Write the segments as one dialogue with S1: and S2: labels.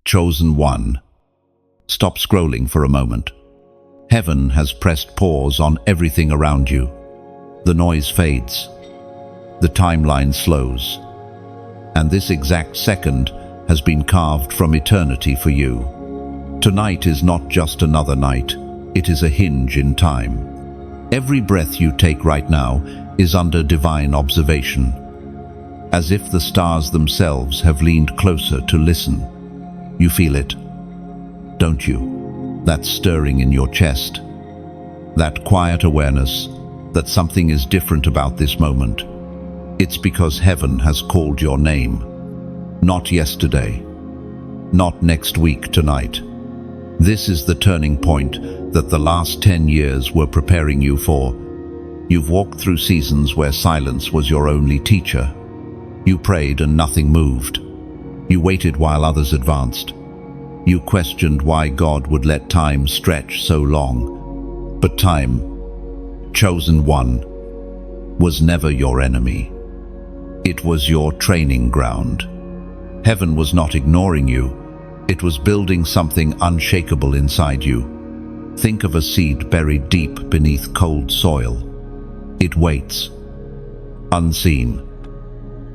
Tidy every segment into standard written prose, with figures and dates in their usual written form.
S1: Chosen one. Stop scrolling for a moment. Heaven has pressed pause on everything around you. The noise fades. The timeline slows. And this exact second has been carved from eternity for you. Tonight is not just another night. It is a hinge in time. Every breath you take right now is under divine observation, as if the stars themselves have leaned closer to listen. You feel it, don't you? That stirring in your chest. That quiet awareness that something is different about this moment. It's because heaven has called your name. Not yesterday. Not next week, tonight. This is the turning point that the last 10 years were preparing you for. You've walked through seasons where silence was your only teacher. You prayed and nothing moved. You waited while others advanced. You questioned why God would let time stretch so long. But time, chosen one, was never your enemy. It was your training ground. Heaven was not ignoring you. It was building something unshakable inside you. Think of a seed buried deep beneath cold soil. It waits, unseen,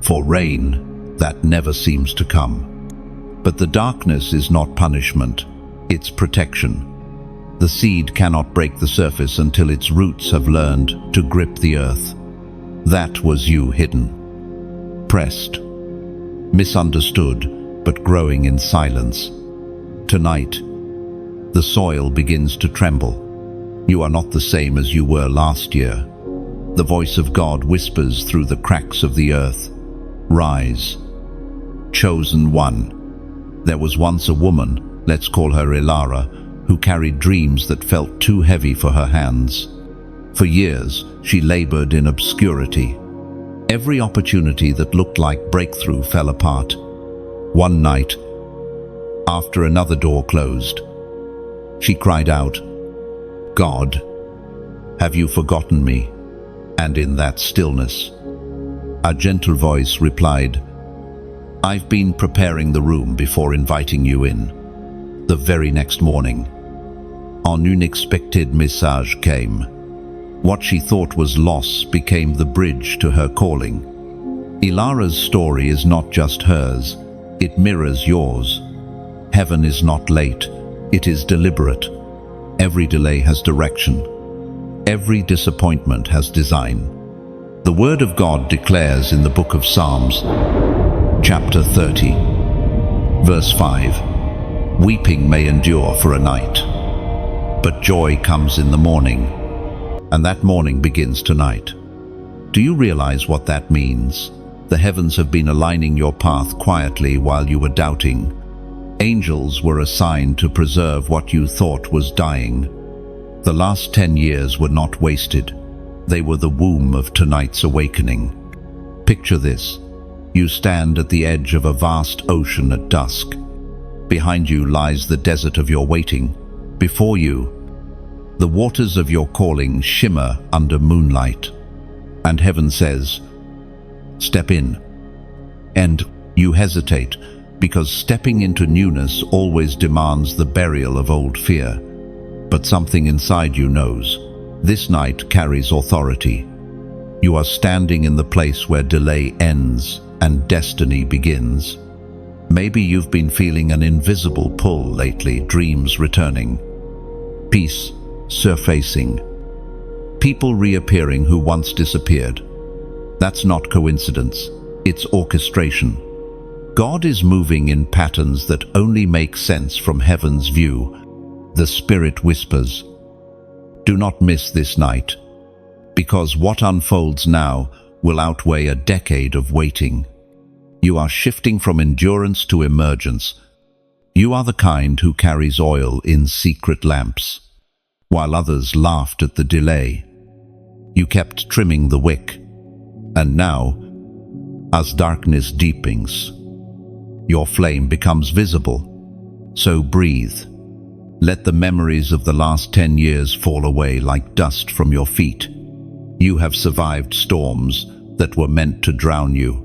S1: for rain that never seems to come. But the darkness is not punishment, it's protection. The seed cannot break the surface until its roots have learned to grip the earth. That was you hidden, pressed, misunderstood, but growing in silence. Tonight, the soil begins to tremble. You are not the same as you were last year. The voice of God whispers through the cracks of the earth. Rise, chosen one. There was once a woman, let's call her Ilara, who carried dreams that felt too heavy for her hands. For years, she labored in obscurity. Every opportunity that looked like breakthrough fell apart. One night, after another door closed, she cried out, "God, have you forgotten me?" And in that stillness, a gentle voice replied, "I've been preparing the room before inviting you in." The very next morning, an unexpected message came. What she thought was loss became the bridge to her calling. Ilara's story is not just hers, it mirrors yours. Heaven is not late, it is deliberate. Every delay has direction. Every disappointment has design. The Word of God declares in the book of Psalms, chapter 30, verse 5, "Weeping may endure for a night, but joy comes in the morning." And that morning begins tonight. Do you realize what that means? The heavens have been aligning your path quietly while you were doubting. Angels were assigned to preserve what you thought was dying. The last 10 years were not wasted. They were the womb of tonight's awakening. Picture this. You stand at the edge of a vast ocean at dusk. Behind you lies the desert of your waiting. Before you, the waters of your calling shimmer under moonlight. And heaven says, "Step in." And you hesitate, because stepping into newness always demands the burial of old fear. But something inside you knows, this night carries authority. You are standing in the place where delay ends and destiny begins. Maybe you've been feeling an invisible pull lately, dreams returning, peace surfacing, people reappearing who once disappeared. That's not coincidence, it's orchestration. God is moving in patterns that only make sense from heaven's view. The Spirit whispers, "Do not miss this night, because what unfolds now will outweigh a decade of waiting." You are shifting from endurance to emergence. You are the kind who carries oil in secret lamps, while others laughed at the delay. You kept trimming the wick, and now, as darkness deepens, your flame becomes visible. So breathe. Let the memories of the last 10 years fall away like dust from your feet. You have survived storms that were meant to drown you.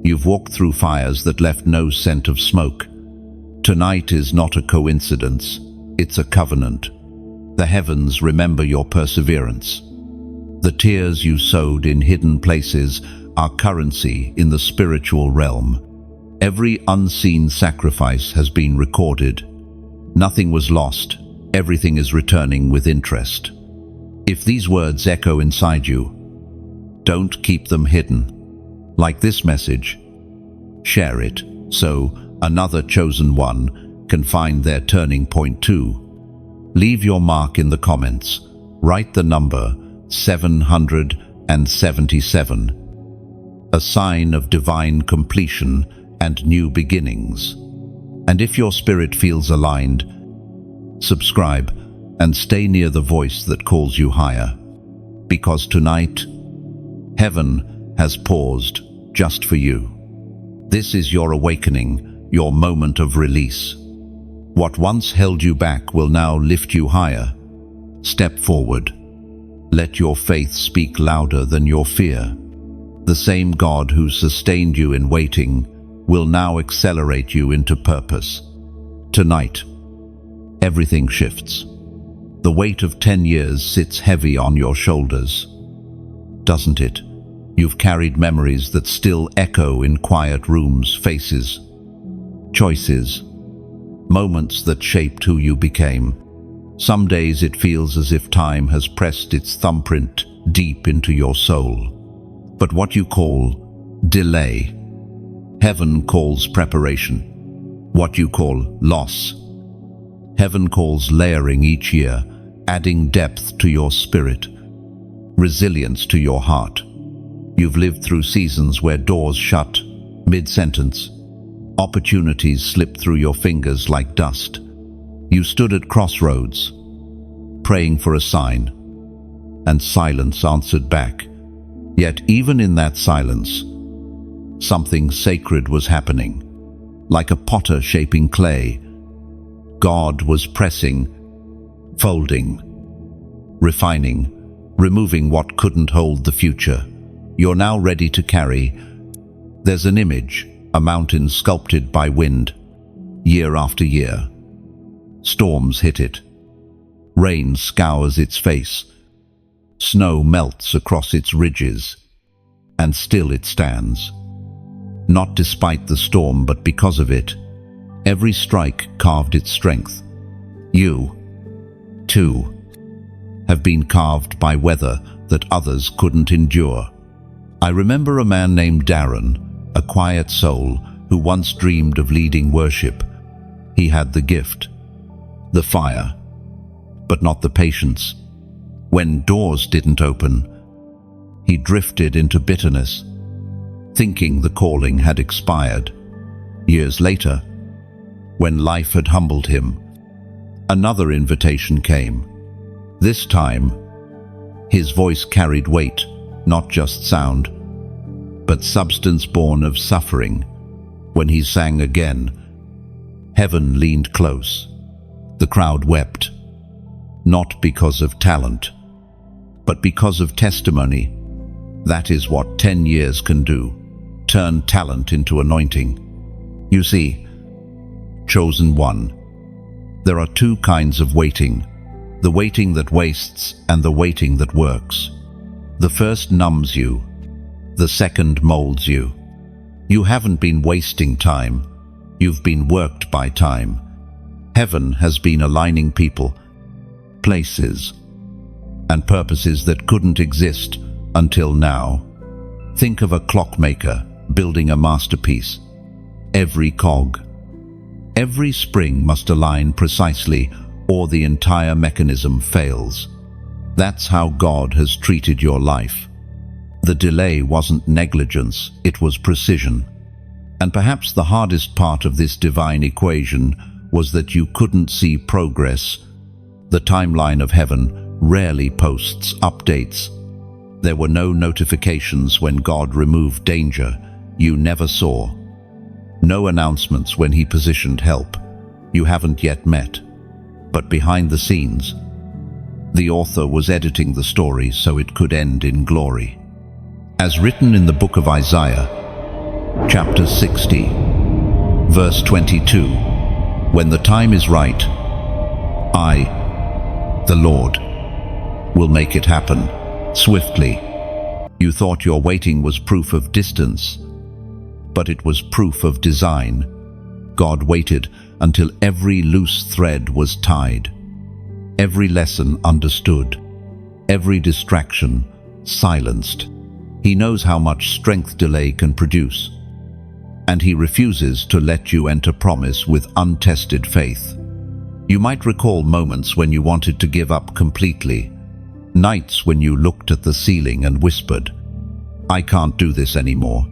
S1: You've walked through fires that left no scent of smoke. Tonight is not a coincidence, it's a covenant. The heavens remember your perseverance. The tears you sowed in hidden places are currency in the spiritual realm. Every unseen sacrifice has been recorded. Nothing was lost, everything is returning with interest. If these words echo inside you, don't keep them hidden. Like this message, share it so another chosen one can find their turning point too. Leave your mark in the comments. Write the number 777, a sign of divine completion and new beginnings. And if your spirit feels aligned, subscribe and stay near the voice that calls you higher. Because tonight, heaven has paused just for you. This is your awakening, your moment of release. What once held you back will now lift you higher. Step forward. Let your faith speak louder than your fear. The same God who sustained you in waiting will now accelerate you into purpose. Tonight, everything shifts. The weight of 10 years sits heavy on your shoulders. Doesn't it? You've carried memories that still echo in quiet rooms, faces, choices, moments that shaped who you became. Some days it feels as if time has pressed its thumbprint deep into your soul. But what you call delay, heaven calls preparation. What you call loss, heaven calls layering each year, adding depth to your spirit, resilience to your heart. You've lived through seasons where doors shut mid-sentence. Opportunities slipped through your fingers like dust. You stood at crossroads, praying for a sign, and silence answered back. Yet even in that silence, something sacred was happening. Like a potter shaping clay, God was pressing, folding, refining, removing what couldn't hold the future. You're now ready to carry. There's an image, a mountain sculpted by wind, year after year. Storms hit it. Rain scours its face. Snow melts across its ridges. And still it stands. Not despite the storm, but because of it. Every strike carved its strength. You, too, have been carved by weather that others couldn't endure. I remember a man named Darren, a quiet soul who once dreamed of leading worship. He had the gift, the fire, but not the patience. When doors didn't open, he drifted into bitterness, thinking the calling had expired. Years later, when life had humbled him, another invitation came. This time, his voice carried weight, not just sound, but substance born of suffering. When he sang again, heaven leaned close. The crowd wept, not because of talent, but because of testimony. That is what 10 years can do, turn talent into anointing. You see, chosen one, there are two kinds of waiting, the waiting that wastes and the waiting that works. The first numbs you, the second molds you. You haven't been wasting time, you've been worked by time. Heaven has been aligning people, places, and purposes that couldn't exist until now. Think of a clockmaker building a masterpiece. Every cog, every spring must align precisely, or the entire mechanism fails. That's how God has treated your life. The delay wasn't negligence, it was precision. And perhaps the hardest part of this divine equation was that you couldn't see progress. The timeline of heaven rarely posts updates. There were no notifications when God removed danger you never saw. No announcements when He positioned help you haven't yet met. But behind the scenes, the author was editing the story so it could end in glory. As written in the book of Isaiah, chapter 60, verse 22, When the time is right, I, the Lord, will make it happen swiftly. You thought your waiting was proof of distance, but it was proof of design. God waited until every loose thread was tied, every lesson understood, every distraction silenced. He knows how much strength delay can produce, and he refuses to let you enter promise with untested faith. You might recall moments when you wanted to give up completely, nights when you looked at the ceiling and whispered, "I can't do this anymore."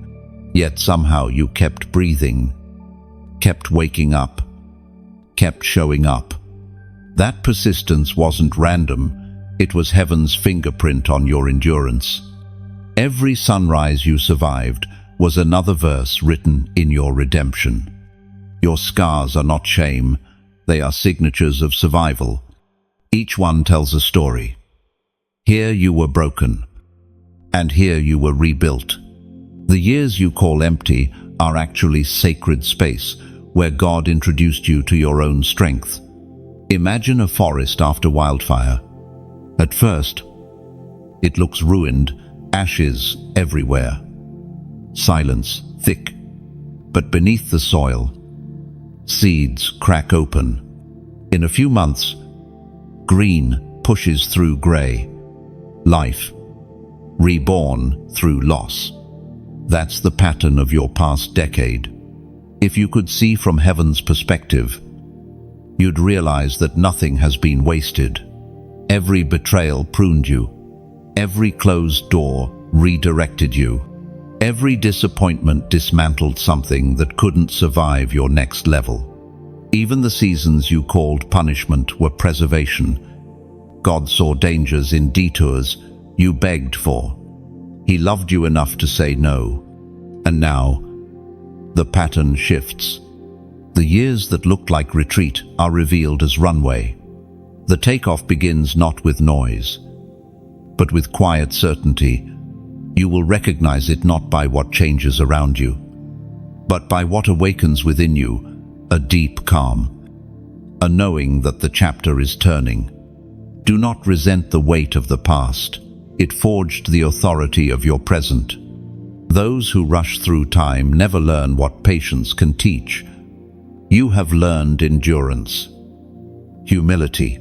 S1: Yet somehow you kept breathing, kept waking up, kept showing up. That persistence wasn't random, it was heaven's fingerprint on your endurance. Every sunrise you survived was another verse written in your redemption. Your scars are not shame, they are signatures of survival. Each one tells a story. Here you were broken, and here you were rebuilt. The years you call empty are actually sacred space where God introduced you to your own strength. Imagine a forest after wildfire. At first, it looks ruined, ashes everywhere. Silence thick, but beneath the soil, seeds crack open. In a few months, green pushes through grey. Life, reborn through loss. That's the pattern of your past decade. If you could see from heaven's perspective, you'd realize that nothing has been wasted. Every betrayal pruned you. Every closed door redirected you. Every disappointment dismantled something that couldn't survive your next level. Even the seasons you called punishment were preservation. God saw dangers in detours you begged for. He loved you enough to say no. And now, the pattern shifts. The years that looked like retreat are revealed as runway. The takeoff begins not with noise, but with quiet certainty. You will recognize it not by what changes around you, but by what awakens within you, a deep calm, a knowing that the chapter is turning. Do not resent the weight of the past. It forged the authority of your present. Those who rush through time never learn what patience can teach. You have learned endurance, humility,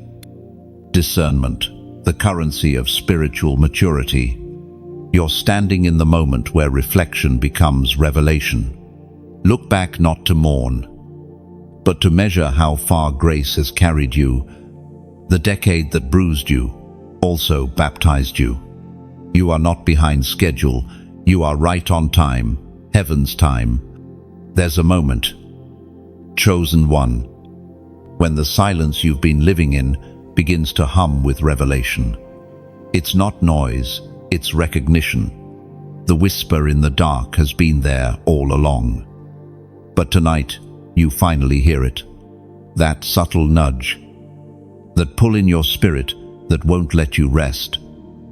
S1: discernment, the currency of spiritual maturity. You're standing in the moment where reflection becomes revelation. Look back not to mourn, but to measure how far grace has carried you. The decade that bruised you also baptized you. You are not behind schedule, you are right on time, heaven's time. There's a moment, chosen one, when the silence you've been living in begins to hum with revelation. It's not noise, it's recognition. The whisper in the dark has been there all along. But tonight, you finally hear it. That subtle nudge, that pull in your spirit that won't let you rest.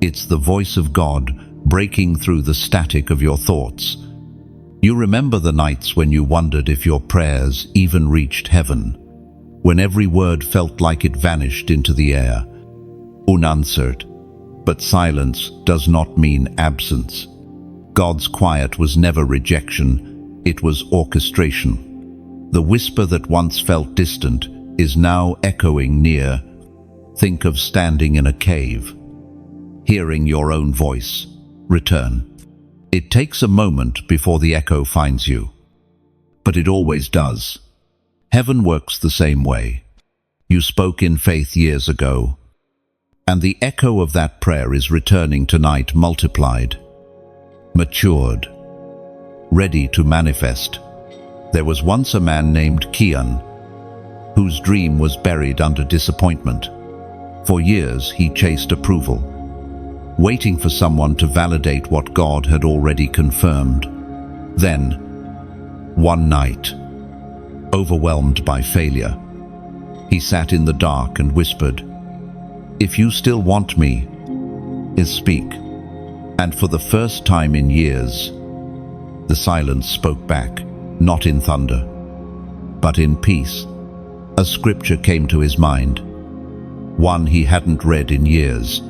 S1: It's the voice of God breaking through the static of your thoughts. You remember the nights when you wondered if your prayers even reached heaven, when every word felt like it vanished into the air, unanswered. But silence does not mean absence. God's quiet was never rejection, it was orchestration. The whisper that once felt distant is now echoing near. Think of standing in a cave, hearing your own voice return. It takes a moment before the echo finds you, but it always does. Heaven works the same way. You spoke in faith years ago, and the echo of that prayer is returning tonight multiplied, matured, ready to manifest. There was once a man named Kian, whose dream was buried under disappointment. For years he chased approval, waiting for someone to validate what God had already confirmed. Then, one night, overwhelmed by failure, he sat in the dark and whispered, "If you still want me, speak." And for the first time in years, the silence spoke back, not in thunder, but in peace. A scripture came to his mind, one he hadn't read in years.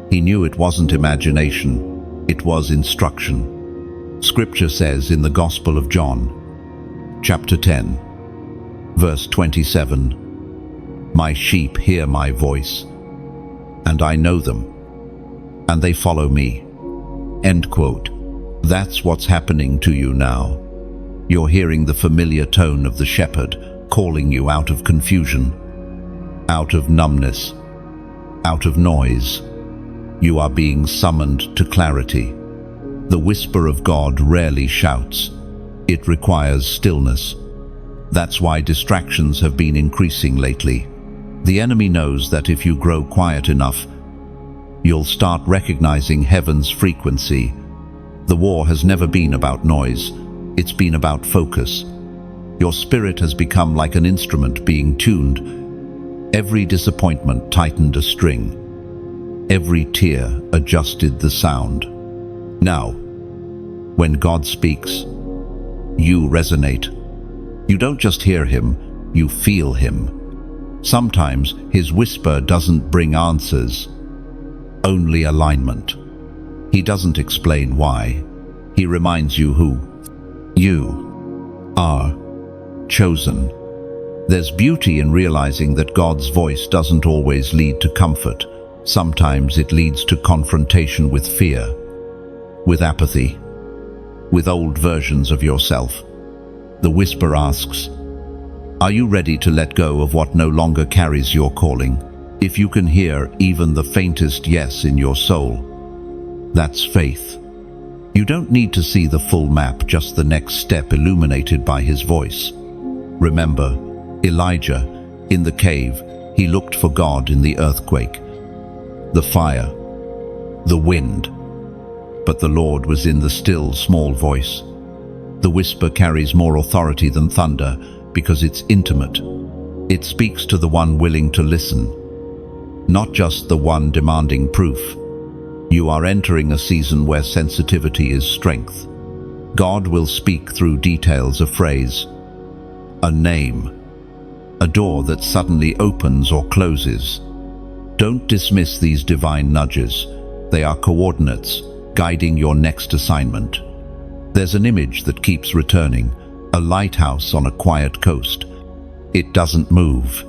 S1: He knew it wasn't imagination, it was instruction. Scripture says in the Gospel of John, chapter 10, verse 27, "My sheep hear my voice, and I know them, and they follow me." End quote. That's what's happening to you now. You're hearing the familiar tone of the shepherd calling you out of confusion, out of numbness, out of noise. You are being summoned to clarity. The whisper of God rarely shouts. It requires stillness. That's why distractions have been increasing lately. The enemy knows that if you grow quiet enough, you'll start recognizing heaven's frequency. The war has never been about noise. It's been about focus. Your spirit has become like an instrument being tuned. Every disappointment tightened a string. Every tear adjusted the sound. Now, when God speaks, you resonate. You don't just hear him, you feel him. Sometimes his whisper doesn't bring answers, only alignment. He doesn't explain why. He reminds you who you are, chosen. There's beauty in realizing that God's voice doesn't always lead to comfort. Sometimes it leads to confrontation with fear, with apathy, with old versions of yourself. The whisper asks, are you ready to let go of what no longer carries your calling? If you can hear even the faintest yes in your soul, that's faith. You don't need to see the full map, just the next step illuminated by his voice. Remember, Elijah, in the cave, he looked for God in the earthquake, the fire, the wind. But the Lord was in the still, small voice. The whisper carries more authority than thunder because it's intimate. It speaks to the one willing to listen, not just the one demanding proof. You are entering a season where sensitivity is strength. God will speak through details, a phrase, a name, a door that suddenly opens or closes. Don't dismiss these divine nudges. They are coordinates guiding your next assignment. There's an image that keeps returning, a lighthouse on a quiet coast. It doesn't move,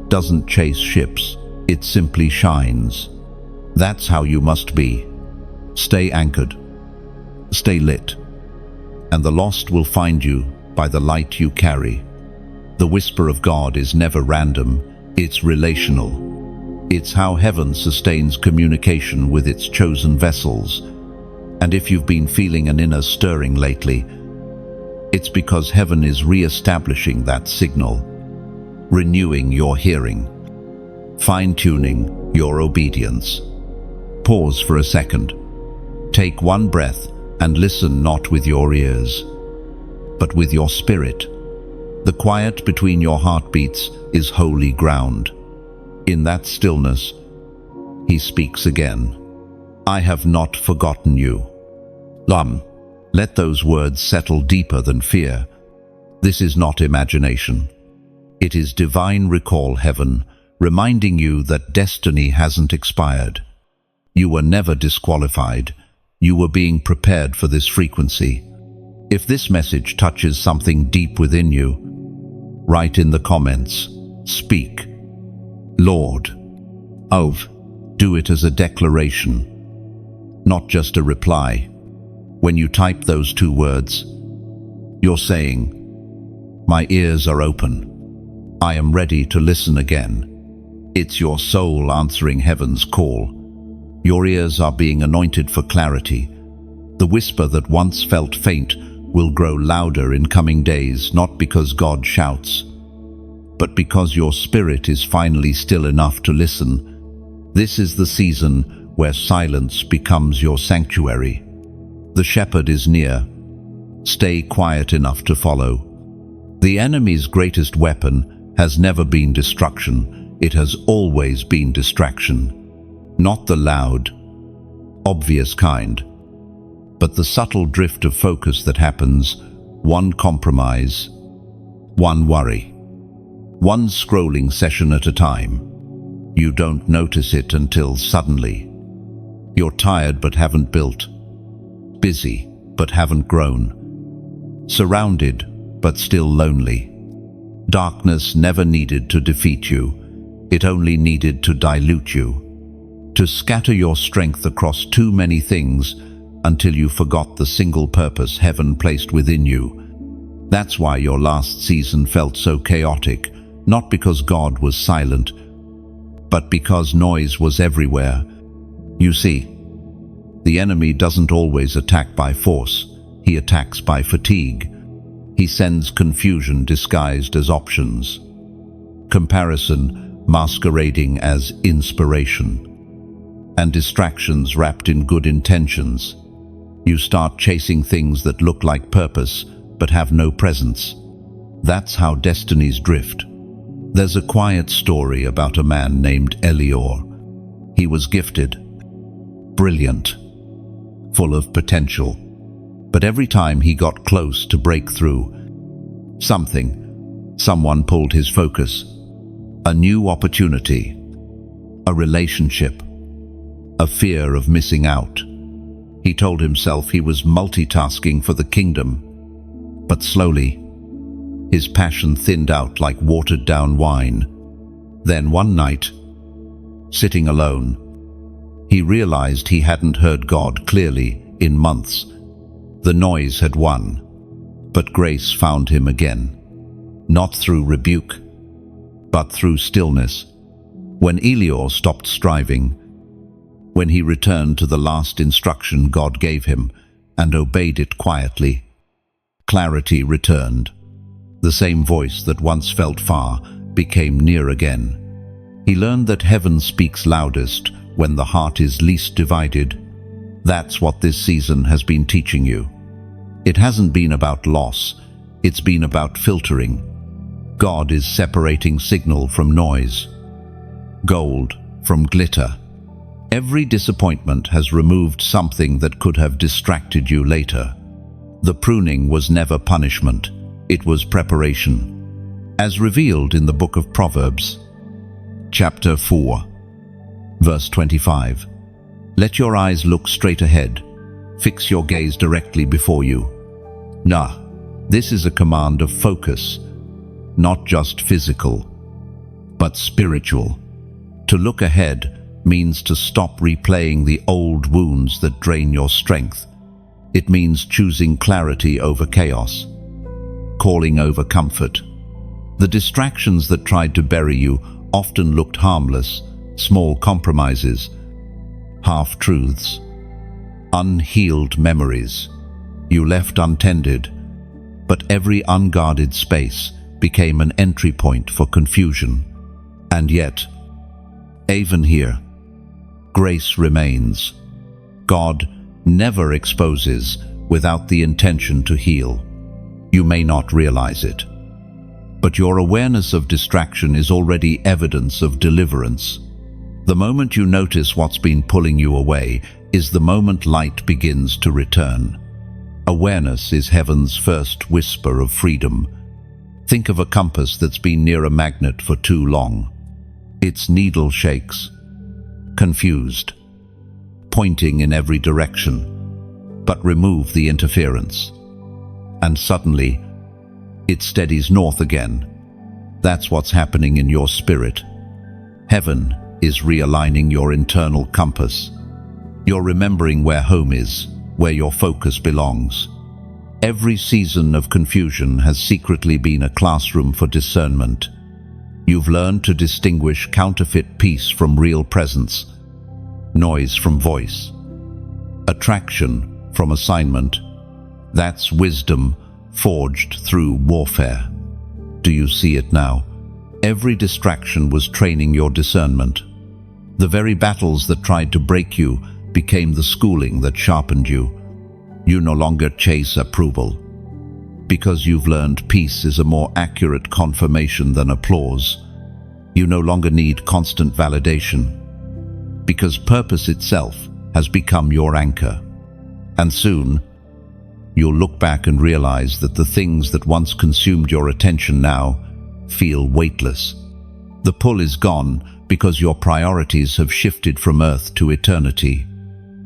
S1: doesn't chase ships, it simply shines. That's how you must be. Stay anchored, stay lit, and the lost will find you by the light you carry. The whisper of God is never random, it's relational. It's how heaven sustains communication with its chosen vessels. And if you've been feeling an inner stirring lately, it's because heaven is re-establishing that signal, renewing your hearing, fine-tuning your obedience. Pause for a second. Take one breath and listen, not with your ears, but with your spirit. The quiet between your heartbeats is holy ground. In that stillness, he speaks again. I have not forgotten you. Let those words settle deeper than fear. This is not imagination. It is divine recall, heaven, reminding you that destiny hasn't expired. You were never disqualified. You were being prepared for this frequency. If this message touches something deep within you, write in the comments, speak, Lord. Do it as a declaration, not just a reply. When you type those two words, you're saying, my ears are open. I am ready to listen again. It's your soul answering heaven's call. Your ears are being anointed for clarity. The whisper that once felt faint will grow louder in coming days, not because God shouts, but because your spirit is finally still enough to listen. This is the season where silence becomes your sanctuary. The shepherd is near. Stay quiet enough to follow. The enemy's greatest weapon has never been destruction. It has always been distraction. Not the loud, obvious kind, but the subtle drift of focus that happens, one compromise, one worry, one scrolling session at a time. You don't notice it until suddenly. You're tired but haven't built, busy but haven't grown, surrounded but still lonely. Darkness never needed to defeat you, it only needed to dilute you, to scatter your strength across too many things until you forgot the single purpose heaven placed within you. That's why your last season felt so chaotic, not because God was silent, but because noise was everywhere. You see, the enemy doesn't always attack by force, he attacks by fatigue. He sends confusion disguised as options, comparison masquerading as inspiration, and distractions wrapped in good intentions. You start chasing things that look like purpose but have no presence. That's how destinies drift. There's a quiet story about a man named Elior. He was gifted, brilliant, full of potential. But every time he got close to breakthrough, someone pulled his focus. A new opportunity, a relationship, a fear of missing out. He told himself he was multitasking for the kingdom, but slowly, his passion thinned out like watered-down wine. Then one night, sitting alone, he realized he hadn't heard God clearly in months. The noise had won, but grace found him again, not through rebuke, but through stillness. When Elior stopped striving, when he returned to the last instruction God gave him and obeyed it quietly, clarity returned. The same voice that once felt far became near again. He learned that heaven speaks loudest when the heart is least divided. That's what this season has been teaching you. It hasn't been about loss, it's been about filtering. God is separating signal from noise, gold from glitter. Every disappointment has removed something that could have distracted you later. The pruning was never punishment, it was preparation. As revealed in the book of Proverbs, chapter 4, verse 25. Let your eyes look straight ahead. Fix your gaze directly before you. This is a command of focus, not just physical, but spiritual. To look ahead means to stop replaying the old wounds that drain your strength. It means choosing clarity over chaos, calling over comfort. The distractions that tried to bury you often looked harmless, small compromises, half-truths, unhealed memories you left untended, but every unguarded space became an entry point for confusion. And yet, even here, grace remains. God never exposes without the intention to heal. You may not realize it, but your awareness of distraction is already evidence of deliverance. The moment you notice what's been pulling you away is the moment light begins to return. Awareness is heaven's first whisper of freedom. Think of a compass that's been near a magnet for too long. Its needle shakes, confused, pointing in every direction. But remove the interference, and suddenly, it steadies north again. That's what's happening in your spirit. Heaven is realigning your internal compass. You're remembering where home is, where your focus belongs. Every season of confusion has secretly been a classroom for discernment. You've learned to distinguish counterfeit peace from real presence, noise from voice, attraction from assignment. That's wisdom forged through warfare. Do you see it now? Every distraction was training your discernment. The very battles that tried to break you became the schooling that sharpened you. You no longer chase approval, because you've learned peace is a more accurate confirmation than applause. You no longer need constant validation, because purpose itself has become your anchor. And soon, you'll look back and realize that the things that once consumed your attention now feel weightless. The pull is gone because your priorities have shifted from earth to eternity.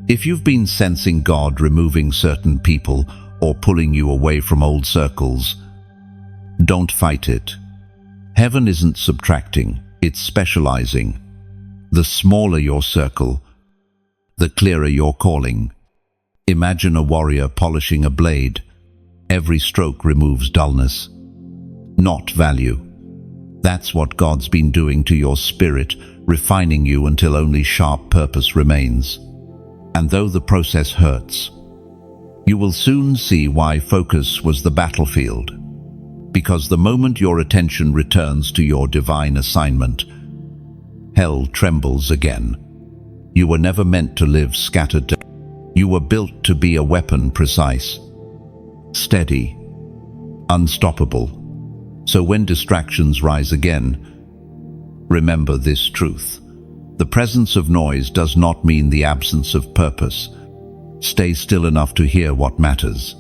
S1: If you've been sensing God removing certain people or pulling you away from old circles, don't fight it. Heaven isn't subtracting, it's specializing. The smaller your circle, the clearer your calling. Imagine a warrior polishing a blade. Every stroke removes dullness, not value. That's what God's been doing to your spirit, refining you until only sharp purpose remains. And though the process hurts, you will soon see why focus was the battlefield. Because the moment your attention returns to your divine assignment, hell trembles again. You were never meant to live scattered. You were built to be a weapon precise, steady, unstoppable. So when distractions rise again, remember this truth. The presence of noise does not mean the absence of purpose. Stay still enough to hear what matters.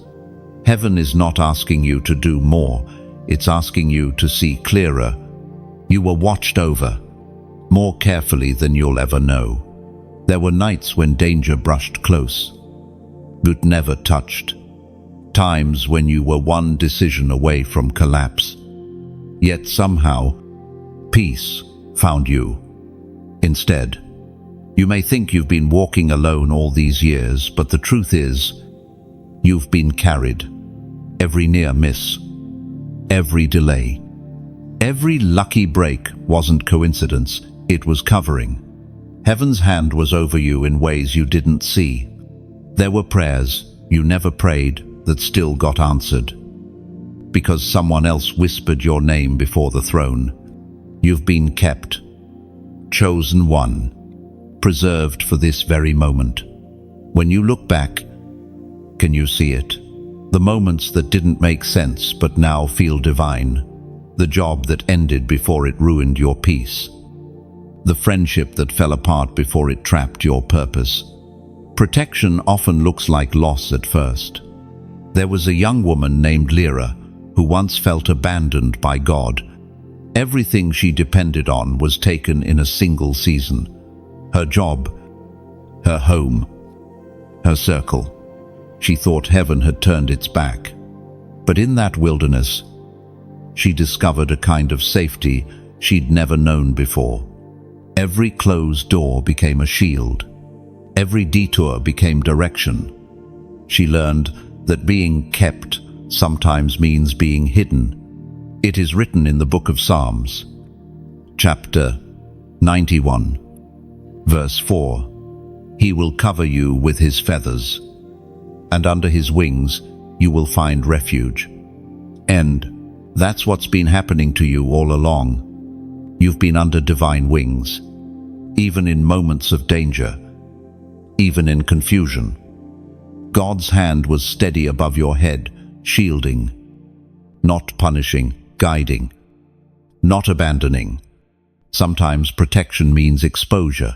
S1: Heaven is not asking you to do more, it's asking you to see clearer. You were watched over, more carefully than you'll ever know. There were nights when danger brushed close, but never touched. Times when you were one decision away from collapse. Yet somehow, peace found you. Instead, you may think you've been walking alone all these years, but the truth is, you've been carried. Every near miss, every delay, every lucky break wasn't coincidence, it was covering. Heaven's hand was over you in ways you didn't see. There were prayers you never prayed that still got answered. Because someone else whispered your name before the throne. You've been kept, chosen one, preserved for this very moment. When you look back, can you see it? The moments that didn't make sense but now feel divine. The job that ended before it ruined your peace. The friendship that fell apart before it trapped your purpose. Protection often looks like loss at first. There was a young woman named Lyra who once felt abandoned by God. Everything she depended on was taken in a single season. Her job, her home, her circle. She thought heaven had turned its back. But in that wilderness, she discovered a kind of safety she'd never known before. Every closed door became a shield. Every detour became direction. She learned that being kept sometimes means being hidden. It is written in the book of Psalms, chapter 91, verse 4, "He will cover you with his feathers, and under his wings you will find refuge." And that's what's been happening to you all along. You've been under divine wings, even in moments of danger, even in confusion. God's hand was steady above your head, shielding, not punishing, guiding, not abandoning. Sometimes protection means exposure,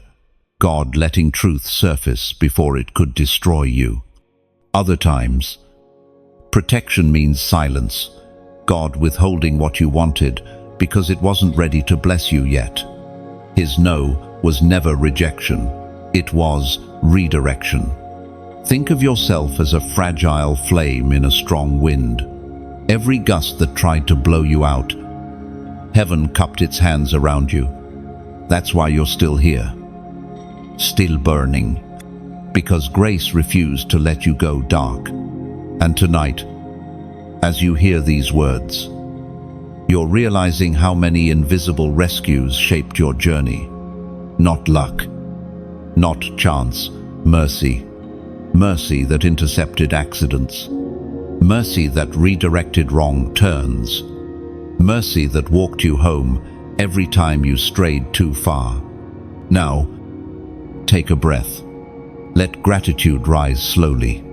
S1: God letting truth surface before it could destroy you. Other times, protection means silence, God withholding what you wanted because it wasn't ready to bless you yet. His no was never rejection, it was redirection. Think of yourself as a fragile flame in a strong wind. Every gust that tried to blow you out, heaven cupped its hands around you. That's why you're still here, still burning, because grace refused to let you go dark. And tonight, as you hear these words, you're realizing how many invisible rescues shaped your journey. Not luck, not chance, mercy. Mercy that intercepted accidents. Mercy that redirected wrong turns. Mercy that walked you home every time you strayed too far. Now, take a breath. Let gratitude rise slowly,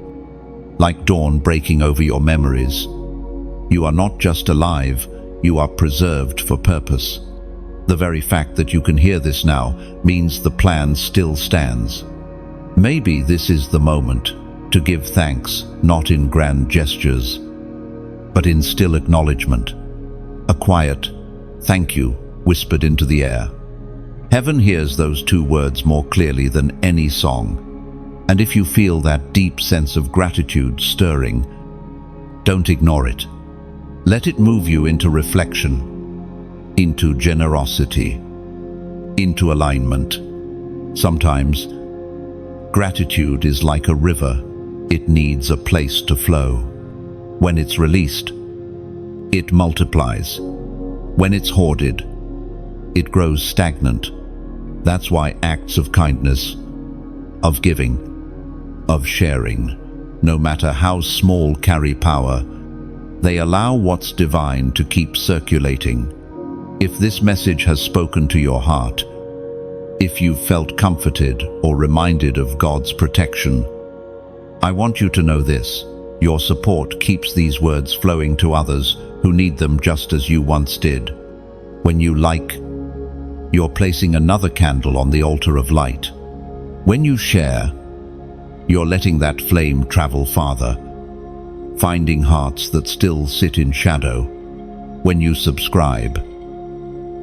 S1: like dawn breaking over your memories. You are not just alive, you are preserved for purpose. The very fact that you can hear this now means the plan still stands. Maybe this is the moment to give thanks, not in grand gestures, but in still acknowledgement. A quiet, "Thank you," whispered into the air. Heaven hears those two words more clearly than any song. And if you feel that deep sense of gratitude stirring, don't ignore it. Let it move you into reflection, into generosity, into alignment. Sometimes, gratitude is like a river. It needs a place to flow. When it's released, it multiplies. When it's hoarded, it grows stagnant. That's why acts of kindness, of giving, of sharing, no matter how small, carry power. They allow what's divine to keep circulating. If this message has spoken to your heart, if you've felt comforted or reminded of God's protection, I want you to know this: your support keeps these words flowing to others who need them just as you once did. When you like, you're placing another candle on the altar of light. When you share, you're letting that flame travel farther, finding hearts that still sit in shadow. When you subscribe,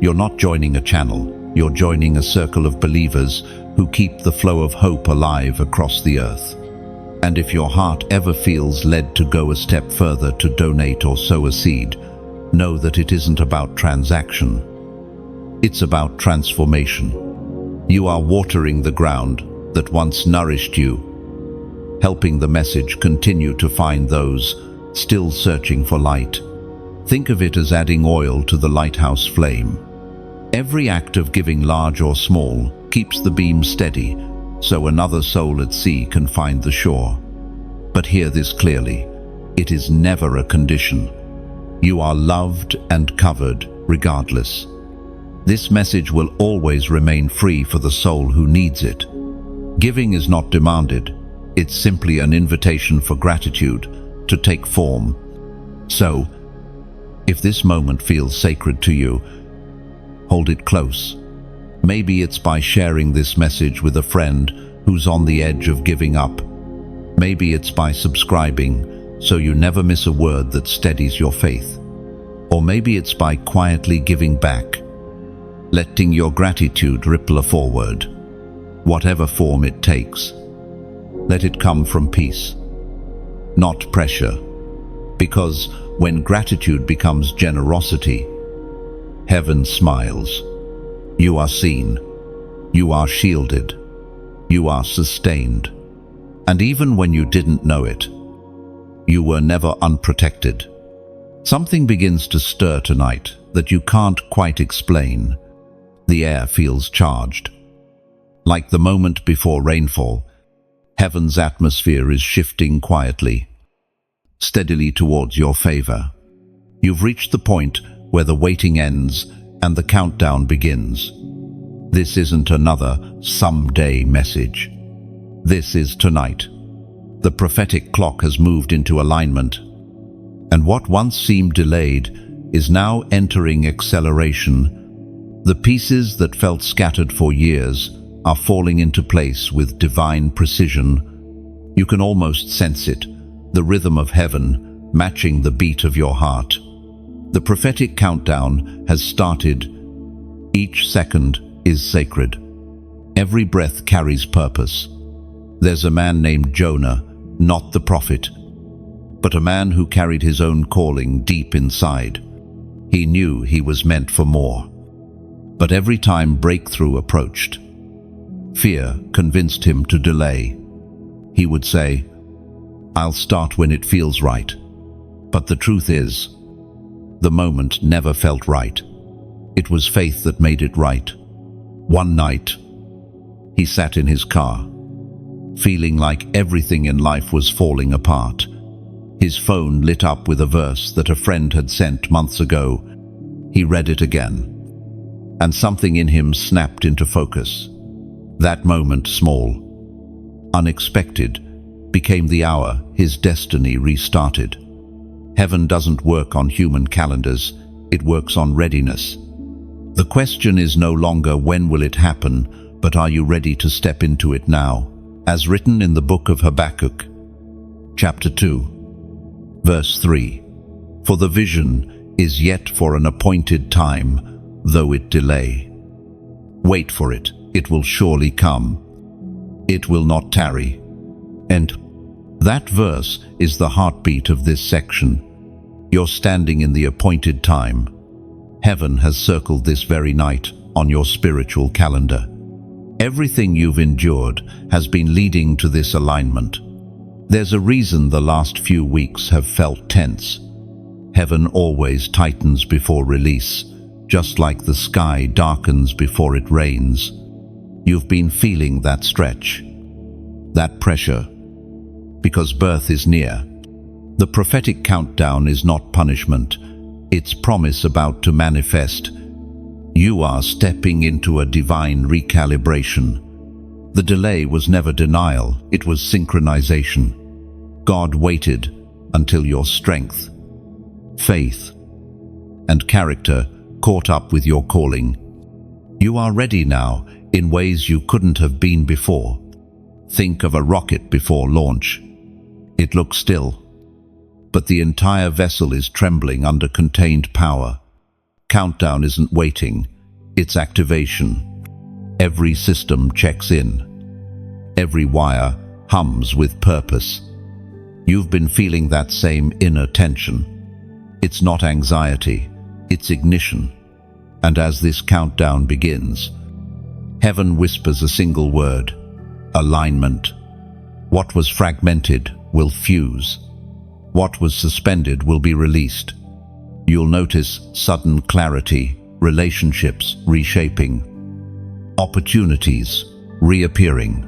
S1: you're not joining a channel, you're joining a circle of believers who keep the flow of hope alive across the earth. And if your heart ever feels led to go a step further to donate or sow a seed, know that it isn't about transaction. It's about transformation. You are watering the ground that once nourished you, helping the message continue to find those still searching for light. Think of it as adding oil to the lighthouse flame. Every act of giving, large or small, keeps the beam steady, so another soul at sea can find the shore. But hear this clearly: it is never a condition. You are loved and covered regardless. This message will always remain free for the soul who needs it. Giving is not demanded. It's simply an invitation for gratitude to take form. So, if this moment feels sacred to you, hold it close. Maybe it's by sharing this message with a friend who's on the edge of giving up. Maybe it's by subscribing so you never miss a word that steadies your faith. Or maybe it's by quietly giving back, letting your gratitude ripple forward. Whatever form it takes, let it come from peace, not pressure. Because when gratitude becomes generosity, heaven smiles. You are seen, you are shielded, you are sustained. And even when you didn't know it, you were never unprotected. Something begins to stir tonight that you can't quite explain. The air feels charged. Like the moment before rainfall, heaven's atmosphere is shifting quietly, steadily towards your favor. You've reached the point where the waiting ends and the countdown begins. This isn't another someday message. This is tonight. The prophetic clock has moved into alignment, and what once seemed delayed is now entering acceleration. The pieces that felt scattered for years are falling into place with divine precision. You can almost sense it, the rhythm of heaven matching the beat of your heart. The prophetic countdown has started. Each second is sacred. Every breath carries purpose. There's a man named Jonah, not the prophet, but a man who carried his own calling deep inside. He knew he was meant for more. But every time breakthrough approached, fear convinced him to delay. He would say, "I'll start when it feels right." But the truth is, the moment never felt right. It was faith that made it right. One night, he sat in his car, feeling like everything in life was falling apart. His phone lit up with a verse that a friend had sent months ago. He read it again, and something in him snapped into focus. That moment, small, unexpected, became the hour his destiny restarted. Heaven doesn't work on human calendars, it works on readiness. The question is no longer when will it happen, but are you ready to step into it now? As written in the book of Habakkuk, chapter 2, verse 3. For the vision is yet for an appointed time, though it delay. Wait for it, it will surely come. It will not tarry. And that verse is the heartbeat of this section. You're standing in the appointed time. Heaven has circled this very night on your spiritual calendar. Everything you've endured has been leading to this alignment. There's a reason the last few weeks have felt tense. Heaven always tightens before release, just like the sky darkens before it rains. You've been feeling that stretch, that pressure, because birth is near. The prophetic countdown is not punishment, it's promise about to manifest. You are stepping into a divine recalibration. The delay was never denial, it was synchronization. God waited until your strength, faith, and character caught up with your calling. You are ready now in ways you couldn't have been before. Think of a rocket before launch. It looks still, but the entire vessel is trembling under contained power. Countdown isn't waiting, it's activation. Every system checks in. Every wire hums with purpose. You've been feeling that same inner tension. It's not anxiety, it's ignition. And as this countdown begins, heaven whispers a single word: alignment. What was fragmented will fuse. What was suspended will be released. You'll notice sudden clarity, relationships reshaping, opportunities reappearing,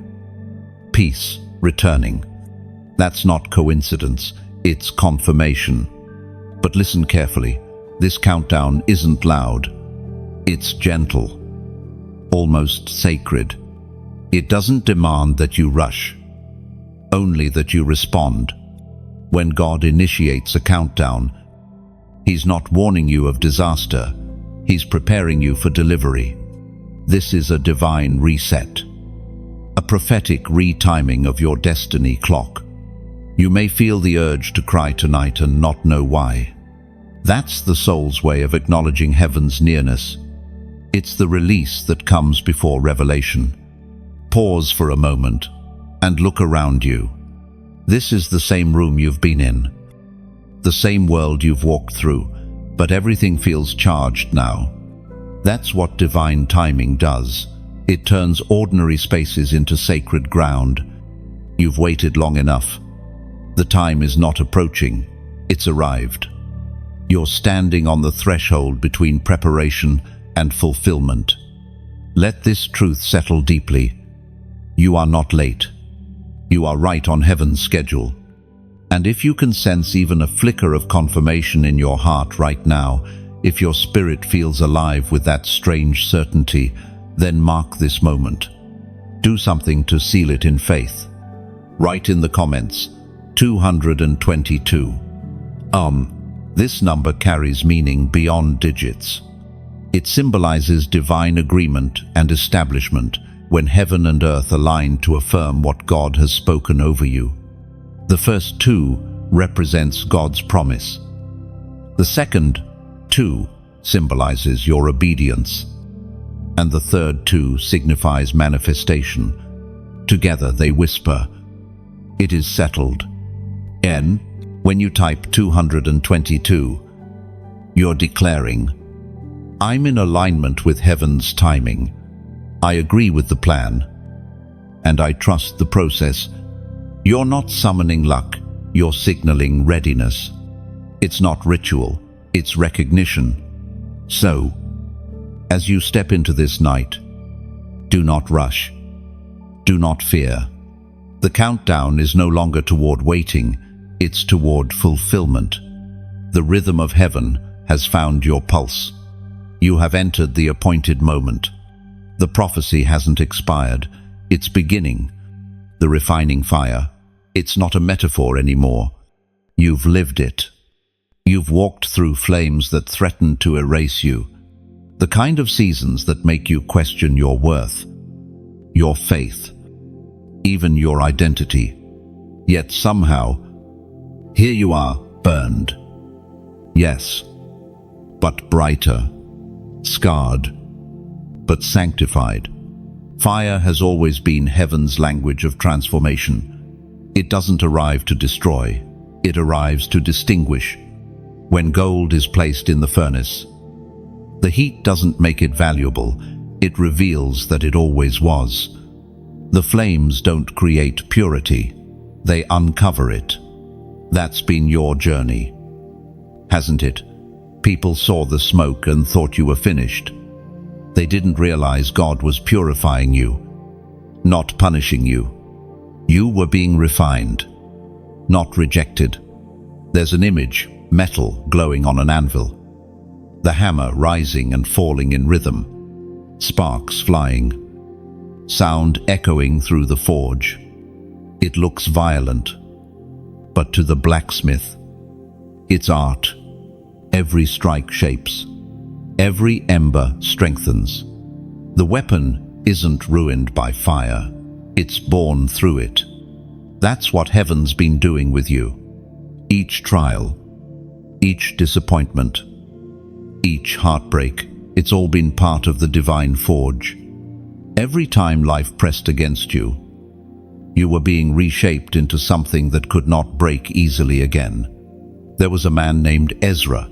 S1: peace returning. That's not coincidence, it's confirmation. But listen carefully, this countdown isn't loud. It's gentle, almost sacred. It doesn't demand that you rush, only that you respond. When God initiates a countdown, He's not warning you of disaster, He's preparing you for delivery. This is a divine reset, a prophetic retiming of your destiny clock. You may feel the urge to cry tonight and not know why. That's the soul's way of acknowledging heaven's nearness. It's the release that comes before revelation. Pause for a moment and look around you. This is the same room you've been in, the same world you've walked through, but everything feels charged now. That's what divine timing does. It turns ordinary spaces into sacred ground. You've waited long enough. The time is not approaching, it's arrived. You're standing on the threshold between preparation and fulfillment. Let this truth settle deeply. You are not late. You are right on heaven's schedule. And if you can sense even a flicker of confirmation in your heart right now, if your spirit feels alive with that strange certainty, then mark this moment. Do something to seal it in faith. Write in the comments, 222. This number carries meaning beyond digits. It symbolizes divine agreement and establishment when heaven and earth align to affirm what God has spoken over you. The first 2 represents God's promise. The second 2 symbolizes your obedience. And the third 2 signifies manifestation. Together they whisper, "It is settled." When you type 222, you're declaring, "I'm in alignment with heaven's timing. I agree with the plan, and I trust the process." You're not summoning luck, you're signaling readiness. It's not ritual, it's recognition. So, as you step into this night, do not rush, do not fear. The countdown is no longer toward waiting, it's toward fulfillment. The rhythm of heaven has found your pulse. You have entered the appointed moment. The prophecy hasn't expired, it's beginning. The refining fire, it's not a metaphor anymore. You've lived it. You've walked through flames that threatened to erase you. The kind of seasons that make you question your worth, your faith, even your identity. Yet somehow, here you are, burned. Yes, but brighter, scarred, but sanctified. Fire has always been heaven's language of transformation. It doesn't arrive to destroy, it arrives to distinguish. When gold is placed in the furnace, the heat doesn't make it valuable, it reveals that it always was. The flames don't create purity, they uncover it. That's been your journey, hasn't it? People saw the smoke and thought you were finished. They didn't realize God was purifying you, not punishing you. You were being refined, not rejected. There's an image, metal glowing on an anvil. The hammer rising and falling in rhythm, sparks flying, sound echoing through the forge. It looks violent, but to the blacksmith, it's art. Every strike shapes, every ember strengthens. The weapon isn't ruined by fire, it's born through it. That's what heaven's been doing with you. Each trial, each disappointment, each heartbreak, it's all been part of the divine forge. Every time life pressed against you, you were being reshaped into something that could not break easily again. There was a man named Ezra,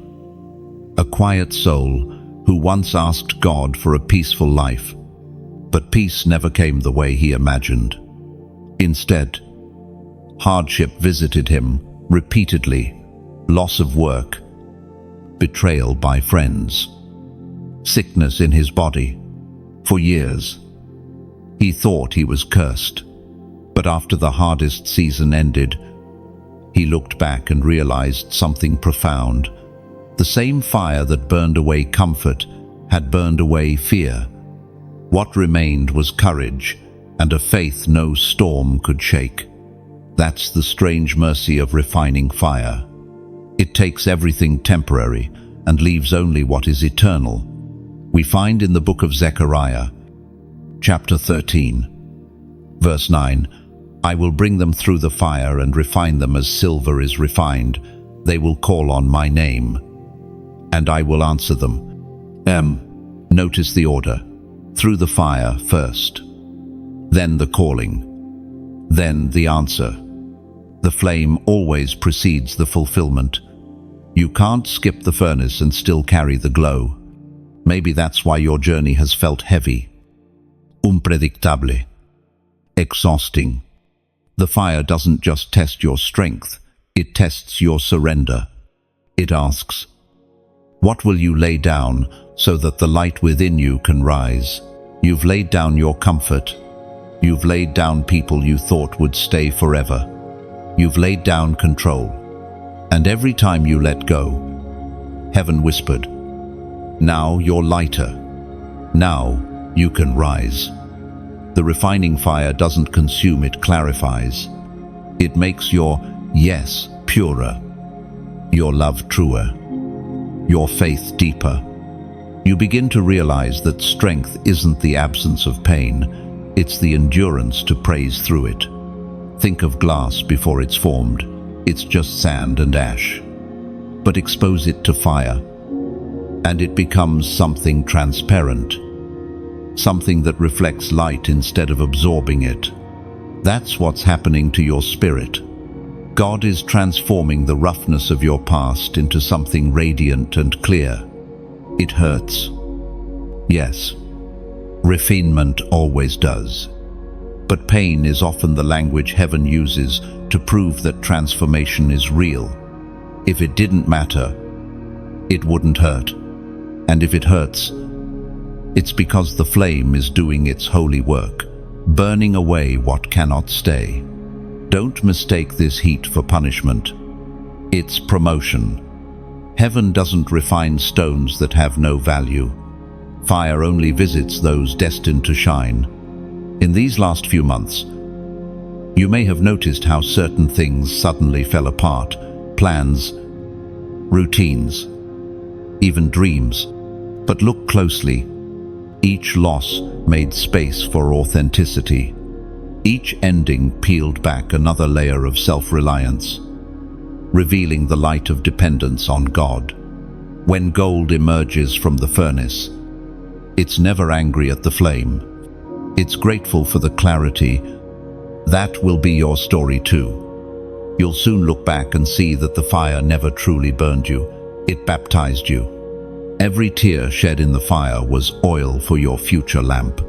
S1: a quiet soul who once asked God for a peaceful life, but peace never came the way he imagined. Instead, hardship visited him repeatedly, loss of work, betrayal by friends, sickness in his body. For years, he thought he was cursed, but after the hardest season ended, he looked back and realized something profound. The same fire that burned away comfort had burned away fear. What remained was courage and a faith no storm could shake. That's the strange mercy of refining fire. It takes everything temporary and leaves only what is eternal. We find in the book of Zechariah, chapter 13, verse 9, "I will bring them through the fire and refine them as silver is refined. They will call on my name, and I will answer them." Notice the order. Through the fire first, then the calling, then the answer. The flame always precedes the fulfillment. You can't skip the furnace and still carry the glow. Maybe that's why your journey has felt heavy, unpredictable, exhausting. The fire doesn't just test your strength, it tests your surrender. It asks, what will you lay down so that the light within you can rise? You've laid down your comfort. You've laid down people you thought would stay forever. You've laid down control. And every time you let go, heaven whispered, now you're lighter. Now you can rise. The refining fire doesn't consume, it clarifies. It makes your yes purer, your love truer, your faith deeper. You begin to realize that strength isn't the absence of pain, it's the endurance to praise through it. Think of glass before it's formed. It's just sand and ash. But expose it to fire, and it becomes something transparent, something that reflects light instead of absorbing it. That's what's happening to your spirit. God is transforming the roughness of your past into something radiant and clear. It hurts. Yes, refinement always does. But pain is often the language heaven uses to prove that transformation is real. If it didn't matter, it wouldn't hurt. And if it hurts, it's because the flame is doing its holy work, burning away what cannot stay. Don't mistake this heat for punishment. It's promotion. Heaven doesn't refine stones that have no value. Fire only visits those destined to shine. In these last few months, you may have noticed how certain things suddenly fell apart. Plans, routines, even dreams. But look closely. Each loss made space for authenticity. Each ending peeled back another layer of self-reliance, revealing the light of dependence on God. When gold emerges from the furnace, it's never angry at the flame. It's grateful for the clarity. That will be your story too. You'll soon look back and see that the fire never truly burned you. It baptized you. Every tear shed in the fire was oil for your future lamp.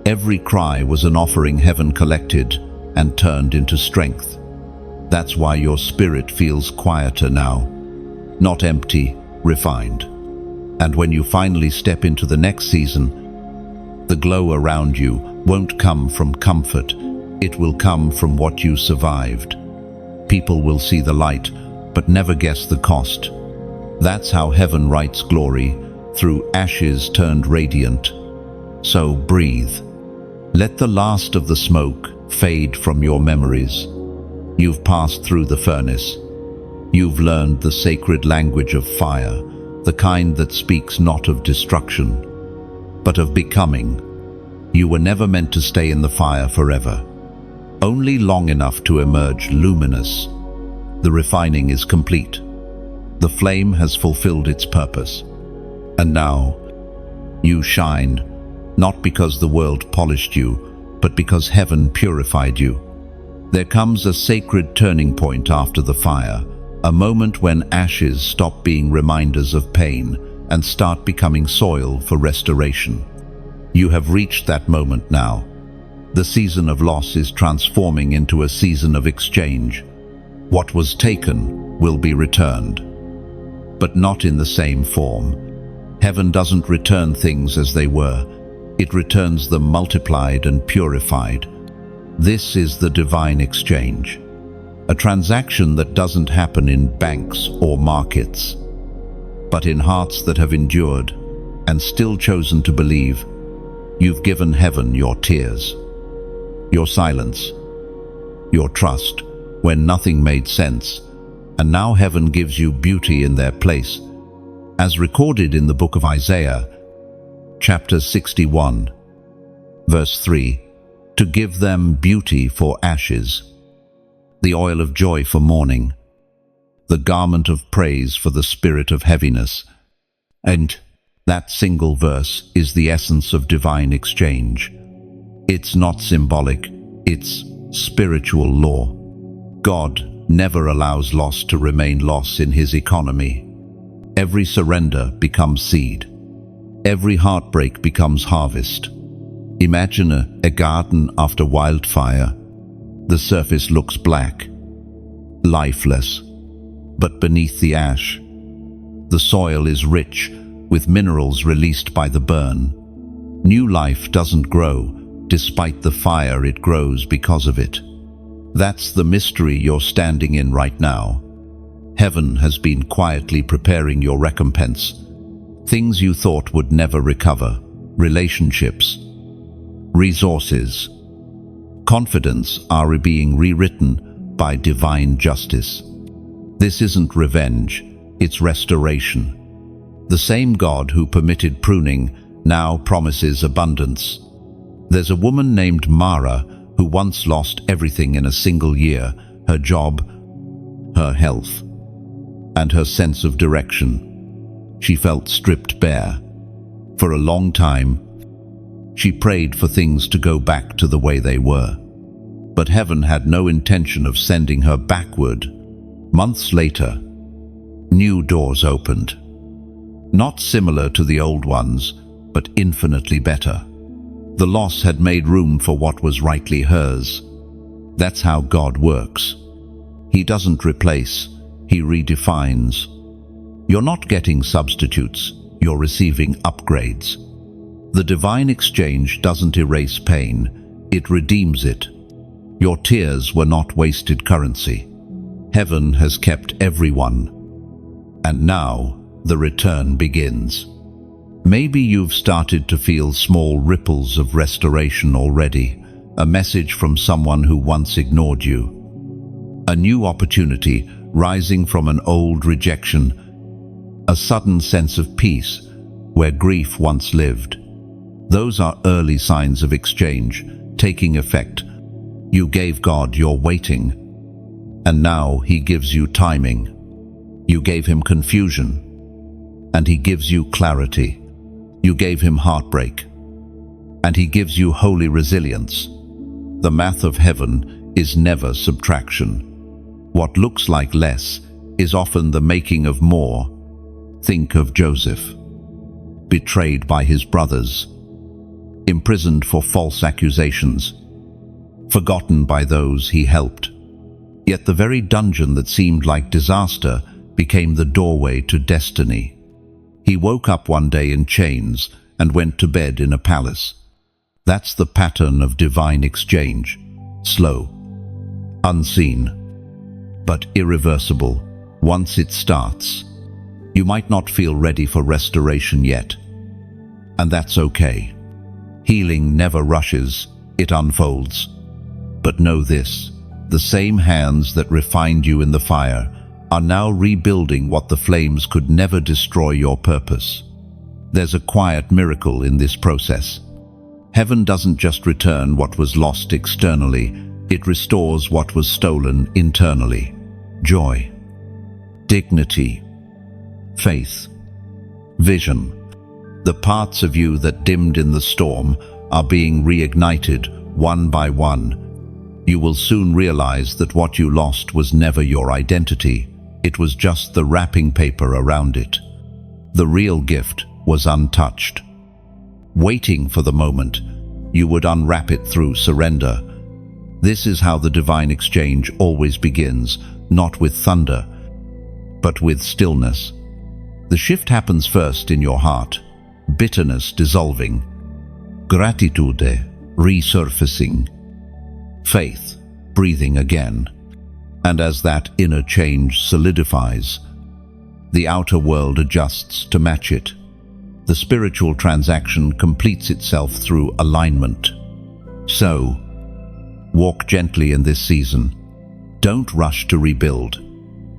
S1: Every cry was an offering heaven collected and turned into strength. That's why your spirit feels quieter now, not empty, refined. And when you finally step into the next season, the glow around you won't come from comfort. It will come from what you survived. People will see the light, but never guess the cost. That's how heaven writes glory, through ashes turned radiant. So breathe. Let the last of the smoke fade from your memories. You've passed through the furnace. You've learned the sacred language of fire, the kind that speaks not of destruction, but of becoming. You were never meant to stay in the fire forever, only long enough to emerge luminous. The refining is complete. The flame has fulfilled its purpose. And now, you shine, not because the world polished you, but because heaven purified you. There comes a sacred turning point after the fire, a moment when ashes stop being reminders of pain and start becoming soil for restoration. You have reached that moment now. The season of loss is transforming into a season of exchange. What was taken will be returned, but not in the same form. Heaven doesn't return things as they were. It returns them multiplied and purified. This is the divine exchange, a transaction that doesn't happen in banks or markets, but in hearts that have endured and still chosen to believe. You've given heaven your tears, your silence, your trust when nothing made sense, and now heaven gives you beauty in their place, as recorded in the book of Isaiah, chapter 61, verse 3, to give them beauty for ashes, the oil of joy for mourning, the garment of praise for the spirit of heaviness. And that single verse is the essence of divine exchange. It's not symbolic, it's spiritual law. God never allows loss to remain loss in his economy. Every surrender becomes seed. Every heartbreak becomes harvest. Imagine a garden after wildfire. The surface looks black, lifeless, but beneath the ash, the soil is rich with minerals released by the burn. New life doesn't grow despite the fire, it grows because of it. That's the mystery you're standing in right now. Heaven has been quietly preparing your recompense. Things you thought would never recover, relationships, resources, confidence are being rewritten by divine justice. This isn't revenge, it's restoration. The same God who permitted pruning now promises abundance. There's a woman named Mara who once lost everything in a single year, her job, her health, and her sense of direction. She felt stripped bare. For a long time, she prayed for things to go back to the way they were. But heaven had no intention of sending her backward. Months later, new doors opened. Not similar to the old ones, but infinitely better. The loss had made room for what was rightly hers. That's how God works. He doesn't replace, he redefines. You're not getting substitutes, you're receiving upgrades. The divine exchange doesn't erase pain, it redeems it. Your tears were not wasted currency. Heaven has kept everyone. And now, the return begins. Maybe you've started to feel small ripples of restoration already, a message from someone who once ignored you. A new opportunity rising from an old rejection, a sudden sense of peace where grief once lived. Those are early signs of exchange taking effect. You gave God your waiting, and now he gives you timing. You gave him confusion, and he gives you clarity. You gave him heartbreak, and he gives you holy resilience. The math of heaven is never subtraction. What looks like less is often the making of more. Think of Joseph, betrayed by his brothers, imprisoned for false accusations, forgotten by those he helped. Yet the very dungeon that seemed like disaster became the doorway to destiny. He woke up one day in chains and went to bed in a palace. That's the pattern of divine exchange. Slow, unseen, but irreversible once it starts. You might not feel ready for restoration yet, and that's okay. Healing never rushes, it unfolds. But know this, the same hands that refined you in the fire are now rebuilding what the flames could never destroy your purpose. There's a quiet miracle in this process. Heaven doesn't just return what was lost externally, it restores what was stolen internally. Joy, dignity, faith, vision. The parts of you that dimmed in the storm are being reignited one by one. You will soon realize that what you lost was never your identity. It was just the wrapping paper around it. The real gift was untouched. Waiting for the moment, you would unwrap it through surrender. This is how the divine exchange always begins, not with thunder, but with stillness. The shift happens first in your heart, bitterness dissolving, gratitude resurfacing, faith breathing again. And as that inner change solidifies, the outer world adjusts to match it. The spiritual transaction completes itself through alignment. So, walk gently in this season. Don't rush to rebuild.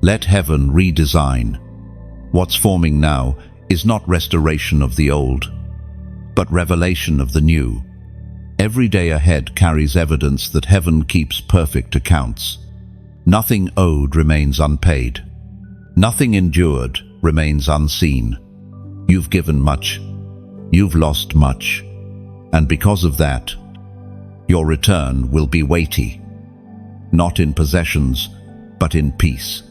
S1: Let heaven redesign. What's forming now is not restoration of the old, but revelation of the new. Every day ahead carries evidence that heaven keeps perfect accounts. Nothing owed remains unpaid. Nothing endured remains unseen. You've given much. You've lost much. And because of that, your return will be weighty. Not in possessions, but in peace.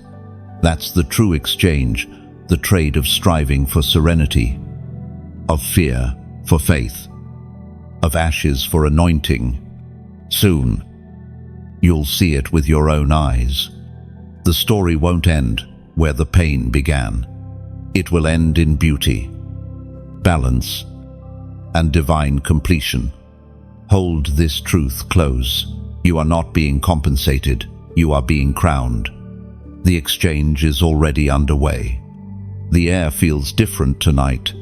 S1: That's the true exchange, the trade of striving for serenity, of fear for faith, of ashes for anointing. Soon, you'll see it with your own eyes. The story won't end where the pain began. It will end in beauty, balance, and divine completion. Hold this truth close. You are not being compensated, you are being crowned. The exchange is already underway. The air feels different tonight,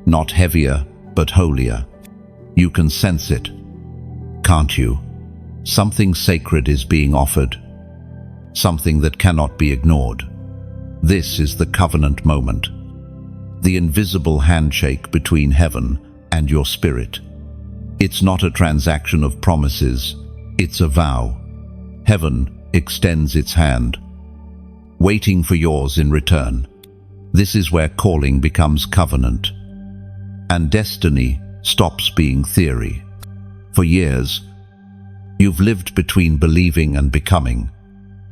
S1: not heavier, but holier. You can sense it, can't you? Something sacred is being offered, something that cannot be ignored. This is the covenant moment, the invisible handshake between heaven and your spirit. It's not a transaction of promises, it's a vow. Heaven extends its hand, waiting for yours in return. This is where calling becomes covenant, and destiny stops being theory. For years, you've lived between believing and becoming.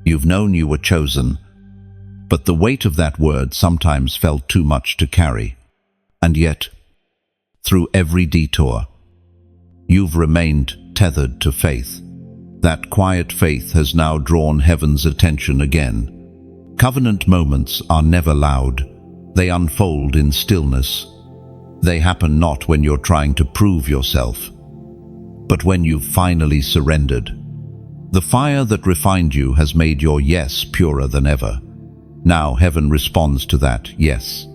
S1: You've known you were chosen, but the weight of that word sometimes felt too much to carry. And yet, through every detour, you've remained tethered to faith. That quiet faith has now drawn heaven's attention again. Covenant moments are never loud. They unfold in stillness. They happen not when you're trying to prove yourself, but when you've finally surrendered. The fire that refined you has made your yes purer than ever. Now heaven responds to that yes.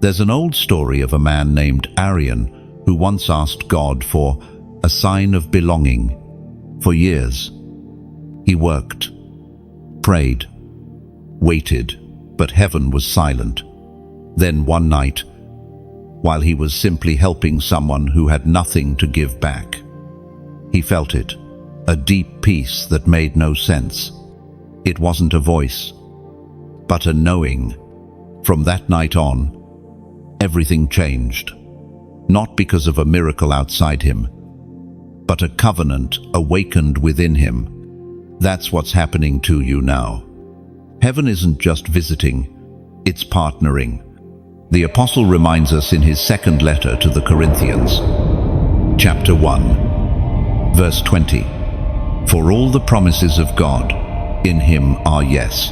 S1: There's an old story of a man named Arian who once asked God for a sign of belonging. For years, he worked, prayed, waited, but heaven was silent. Then one night, while he was simply helping someone who had nothing to give back, he felt it, a deep peace that made no sense. It wasn't a voice, but a knowing. From that night on, everything changed. Not because of a miracle outside him, but a covenant awakened within him. That's what's happening to you now. Heaven isn't just visiting, it's partnering. The apostle reminds us in his second letter to the Corinthians, chapter 1, verse 20. For all the promises of God in him are yes,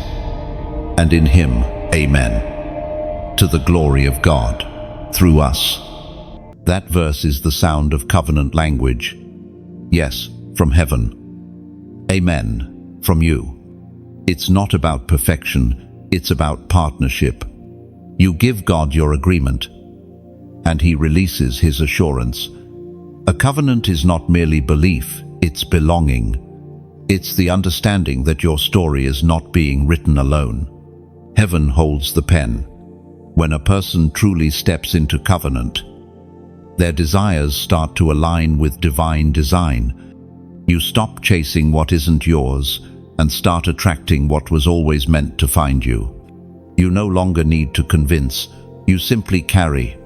S1: and in him amen, to the glory of God through us. That verse is the sound of covenant language. Yes, from heaven. Amen, from you. It's not about perfection, it's about partnership. You give God your agreement, and he releases his assurance. A covenant is not merely belief, it's belonging. It's the understanding that your story is not being written alone. Heaven holds the pen. When a person truly steps into covenant, their desires start to align with divine design. You stop chasing what isn't yours and start attracting what was always meant to find you. You no longer need to convince, you simply carry.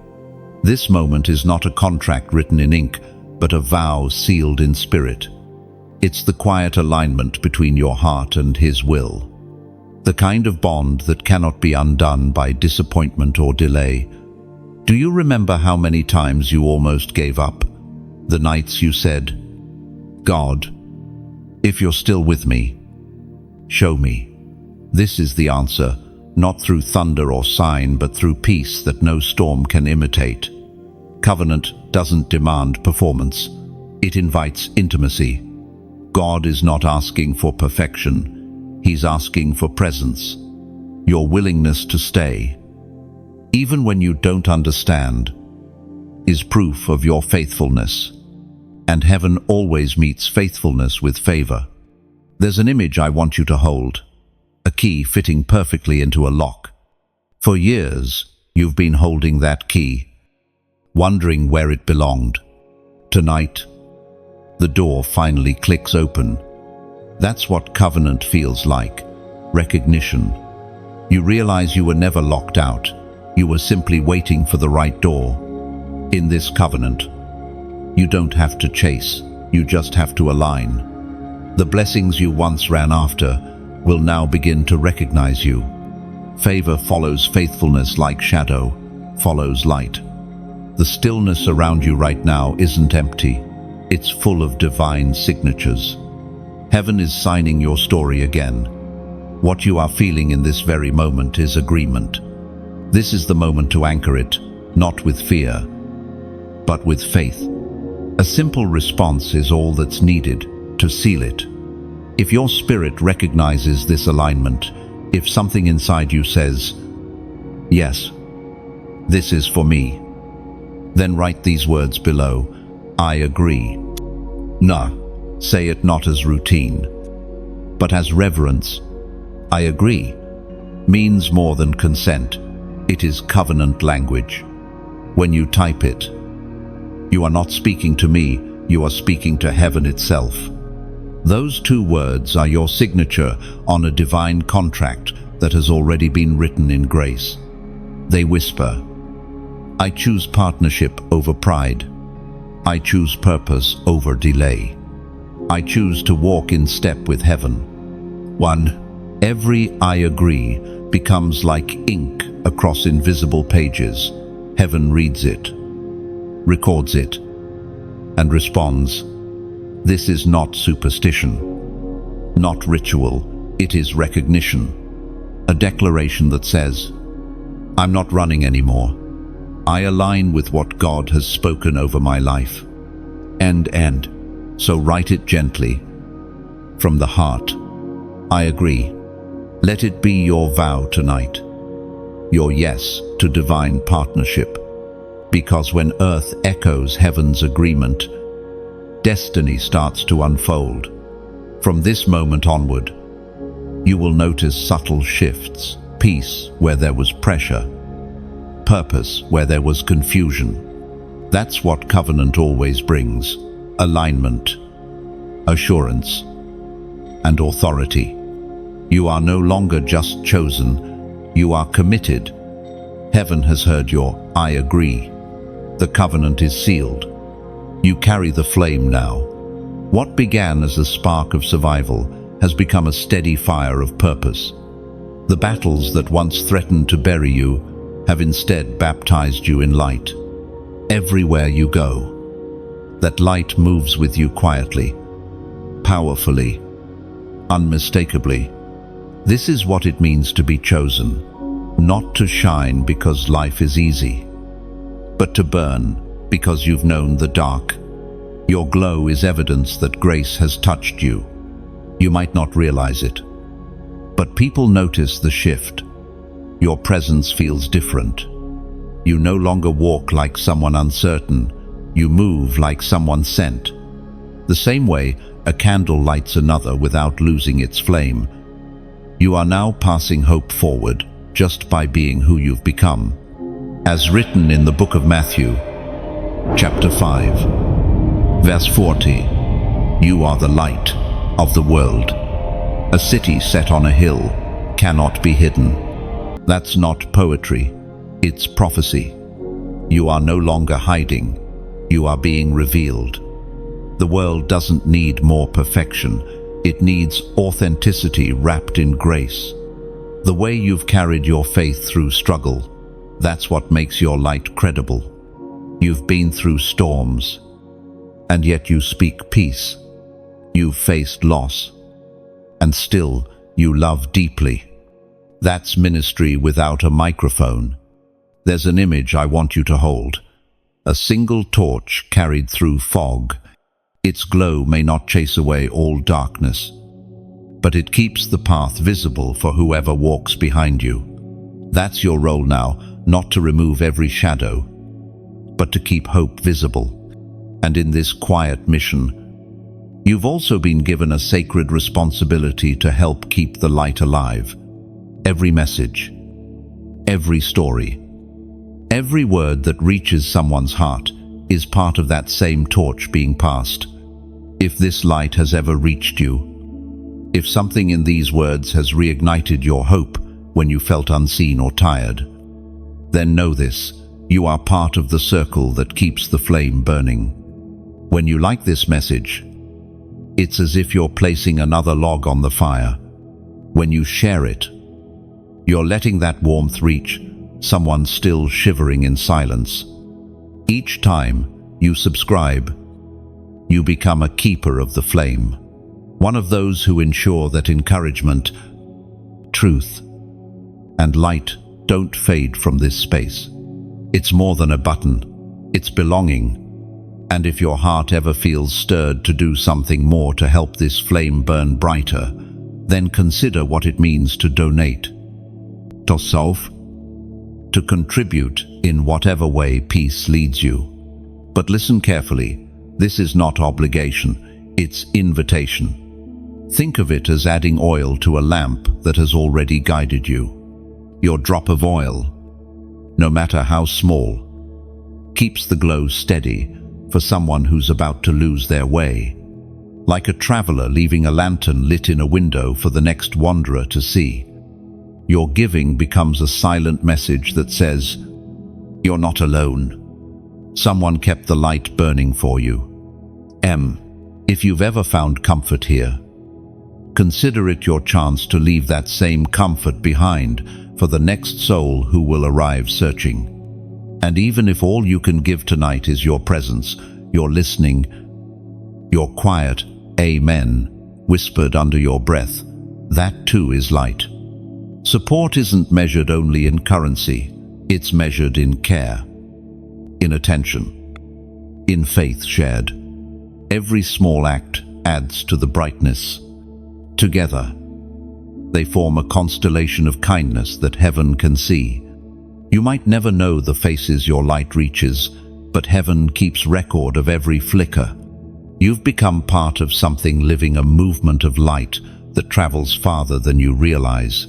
S1: This moment is not a contract written in ink, but a vow sealed in spirit. It's the quiet alignment between your heart and his will. The kind of bond that cannot be undone by disappointment or delay. Do you remember how many times you almost gave up? The nights you said, God, if you're still with me, show me. This is the answer, not through thunder or sign, but through peace that no storm can imitate. Covenant doesn't demand performance. It invites intimacy. God is not asking for perfection. He's asking for presence. Your willingness to stay, even when you don't understand, is proof of your faithfulness. And heaven always meets faithfulness with favor. There's an image I want you to hold. A key fitting perfectly into a lock. For years, you've been holding that key, wondering where it belonged. Tonight, the door finally clicks open. That's what covenant feels like. Recognition. You realize you were never locked out. You were simply waiting for the right door. In this covenant, you don't have to chase, you just have to align. The blessings you once ran after will now begin to recognize you. Favor follows faithfulness like shadow follows light. The stillness around you right now isn't empty. It's full of divine signatures. Heaven is signing your story again. What you are feeling in this very moment is agreement. This is the moment to anchor it, not with fear, but with faith. A simple response is all that's needed to seal it. If your spirit recognizes this alignment, if something inside you says, yes, this is for me, then write these words below. I agree. Say it not as routine, but as reverence. I agree means more than consent. It is covenant language. When you type it, you are not speaking to me, you are speaking to heaven itself. Those two words are your signature on a divine contract that has already been written in grace. They whisper, I choose partnership over pride. I choose purpose over delay. I choose to walk in step with heaven. 1. Every I agree becomes like ink across invisible pages. Heaven reads it, records it, and responds. This is not superstition, not ritual, it is recognition. A declaration that says, I'm not running anymore. I align with what God has spoken over my life. End. So write it gently, from the heart. I agree. Let it be your vow tonight, your yes to divine partnership. Because when earth echoes heaven's agreement, destiny starts to unfold. From this moment onward, you will notice subtle shifts, peace where there was pressure, purpose where there was confusion. That's what covenant always brings: alignment, assurance, and authority. You are no longer just chosen, you are committed. Heaven has heard your "I agree." The covenant is sealed. You carry the flame now. What began as a spark of survival has become a steady fire of purpose. The battles that once threatened to bury you have instead baptized you in light. Everywhere you go, that light moves with you quietly, powerfully, unmistakably. This is what it means to be chosen, not to shine because life is easy, but to burn because you've known the dark. Your glow is evidence that grace has touched you. You might not realize it, but people notice the shift. Your presence feels different. You no longer walk like someone uncertain. You move like someone sent. The same way a candle lights another without losing its flame. You are now passing hope forward just by being who you've become. As written in the book of Matthew, chapter 5, verse 40, "You are the light of the world. A city set on a hill cannot be hidden." That's not poetry, it's prophecy. You are no longer hiding, you are being revealed. The world doesn't need more perfection, it needs authenticity wrapped in grace. The way you've carried your faith through struggle, that's what makes your light credible. You've been through storms, and yet you speak peace. You've faced loss, and still you love deeply. That's ministry without a microphone. There's an image I want you to hold. A single torch carried through fog. Its glow may not chase away all darkness, but it keeps the path visible for whoever walks behind you. That's your role now, not to remove every shadow, but to keep hope visible. And in this quiet mission, you've also been given a sacred responsibility to help keep the light alive. Every message, every story, every word that reaches someone's heart is part of that same torch being passed. If this light has ever reached you, if something in these words has reignited your hope when you felt unseen or tired, then know this: you are part of the circle that keeps the flame burning. When you like this message, it's as if you're placing another log on the fire. When you share it, you're letting that warmth reach someone still shivering in silence. Each time you subscribe, you become a keeper of the flame, one of those who ensure that encouragement, truth, and light don't fade from this space. It's more than a button, it's belonging. And if your heart ever feels stirred to do something more to help this flame burn brighter, then consider what it means to donate, to solve, to contribute in whatever way peace leads you. But listen carefully, this is not obligation, it's invitation. Think of it as adding oil to a lamp that has already guided you. Your drop of oil, no matter how small, keeps the glow steady for someone who's about to lose their way. Like a traveler leaving a lantern lit in a window for the next wanderer to see. Your giving becomes a silent message that says, you're not alone. Someone kept the light burning for you. If you've ever found comfort here, consider it your chance to leave that same comfort behind for the next soul who will arrive searching. And even if all you can give tonight is your presence, your listening, your quiet amen whispered under your breath, that too is light. Support isn't measured only in currency, it's measured in care, in attention, in faith shared. Every small act adds to the brightness. Together, they form a constellation of kindness that heaven can see. You might never know the faces your light reaches, but heaven keeps record of every flicker. You've become part of something living, a movement of light that travels farther than you realize.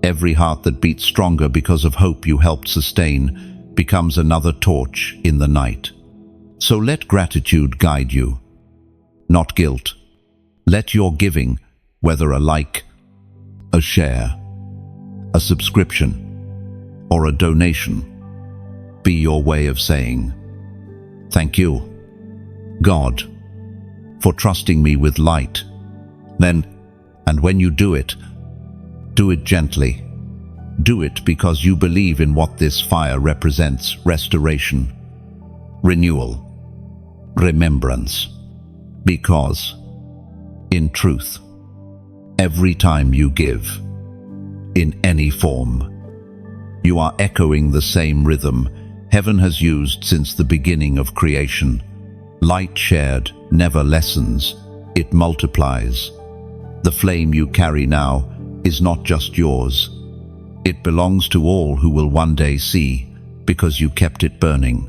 S1: Every heart that beats stronger because of hope you helped sustain becomes another torch in the night. So let gratitude guide you, not guilt. Let your giving, whether a like, a share, a subscription, or a donation be your way of saying, "Thank you, God, for trusting me with light." And when you do it gently. Do it because you believe in what this fire represents: restoration, renewal, remembrance. Because, in truth, every time you give, in any form, you are echoing the same rhythm heaven has used since the beginning of creation. Light shared never lessens, it multiplies. The flame you carry now is not just yours. It belongs to all who will one day see, because you kept it burning.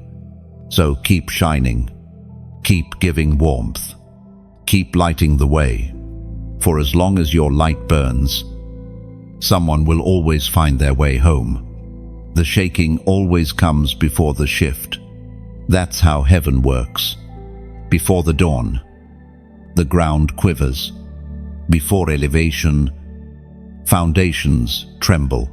S1: So keep shining, keep giving warmth, keep lighting the way. For as long as your light burns, someone will always find their way home. The shaking always comes before the shift. That's how heaven works. Before the dawn, the ground quivers. Before elevation, foundations tremble.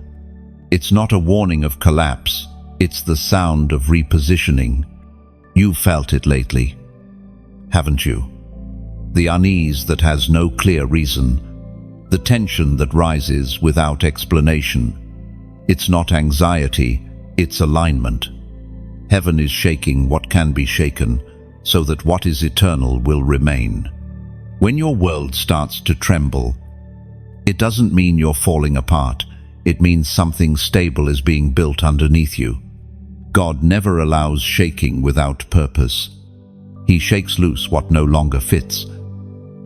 S1: It's not a warning of collapse, it's the sound of repositioning. You've felt it lately, haven't you? The unease that has no clear reason, the tension that rises without explanation. It's not anxiety, it's alignment. Heaven is shaking what can be shaken, so that what is eternal will remain. When your world starts to tremble, it doesn't mean you're falling apart. It means something stable is being built underneath you. God never allows shaking without purpose. He shakes loose what no longer fits,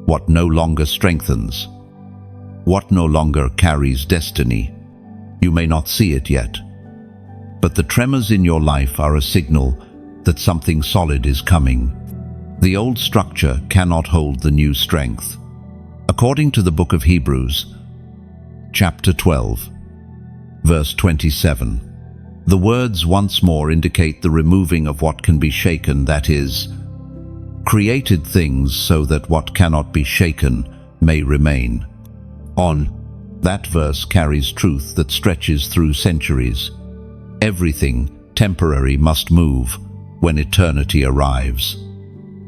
S1: what no longer strengthens, what no longer carries destiny. You may not see it yet, but the tremors in your life are a signal that something solid is coming. The old structure cannot hold the new strength. According to the book of Hebrews, chapter 12, verse 27, the words once more indicate the removing of what can be shaken, that is, created things, so that what cannot be shaken may remain. That verse carries truth that stretches through centuries. Everything temporary must move when eternity arrives.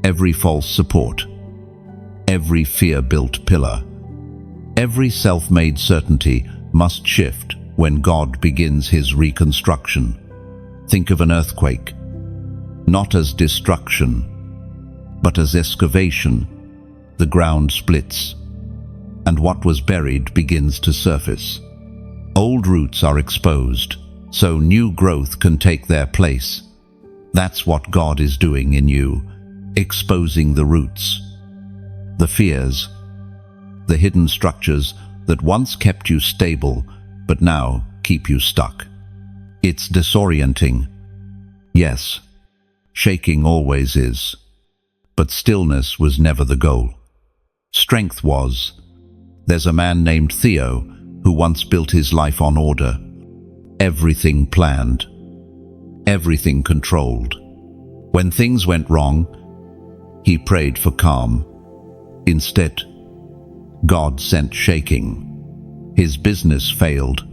S1: Every false support, every fear-built pillar, every self-made certainty must shift when God begins his reconstruction. Think of an earthquake, not as destruction, but as excavation. The ground splits, and what was buried begins to surface. Old roots are exposed, so new growth can take their place. That's what God is doing in you, exposing the roots, the fears, the hidden structures that once kept you stable, but now keep you stuck. It's disorienting. Yes, shaking always is. But stillness was never the goal. Strength was. There's a man named Theo who once built his life on order. Everything planned. Everything controlled. When things went wrong, he prayed for calm. Instead, God sent shaking. His business failed.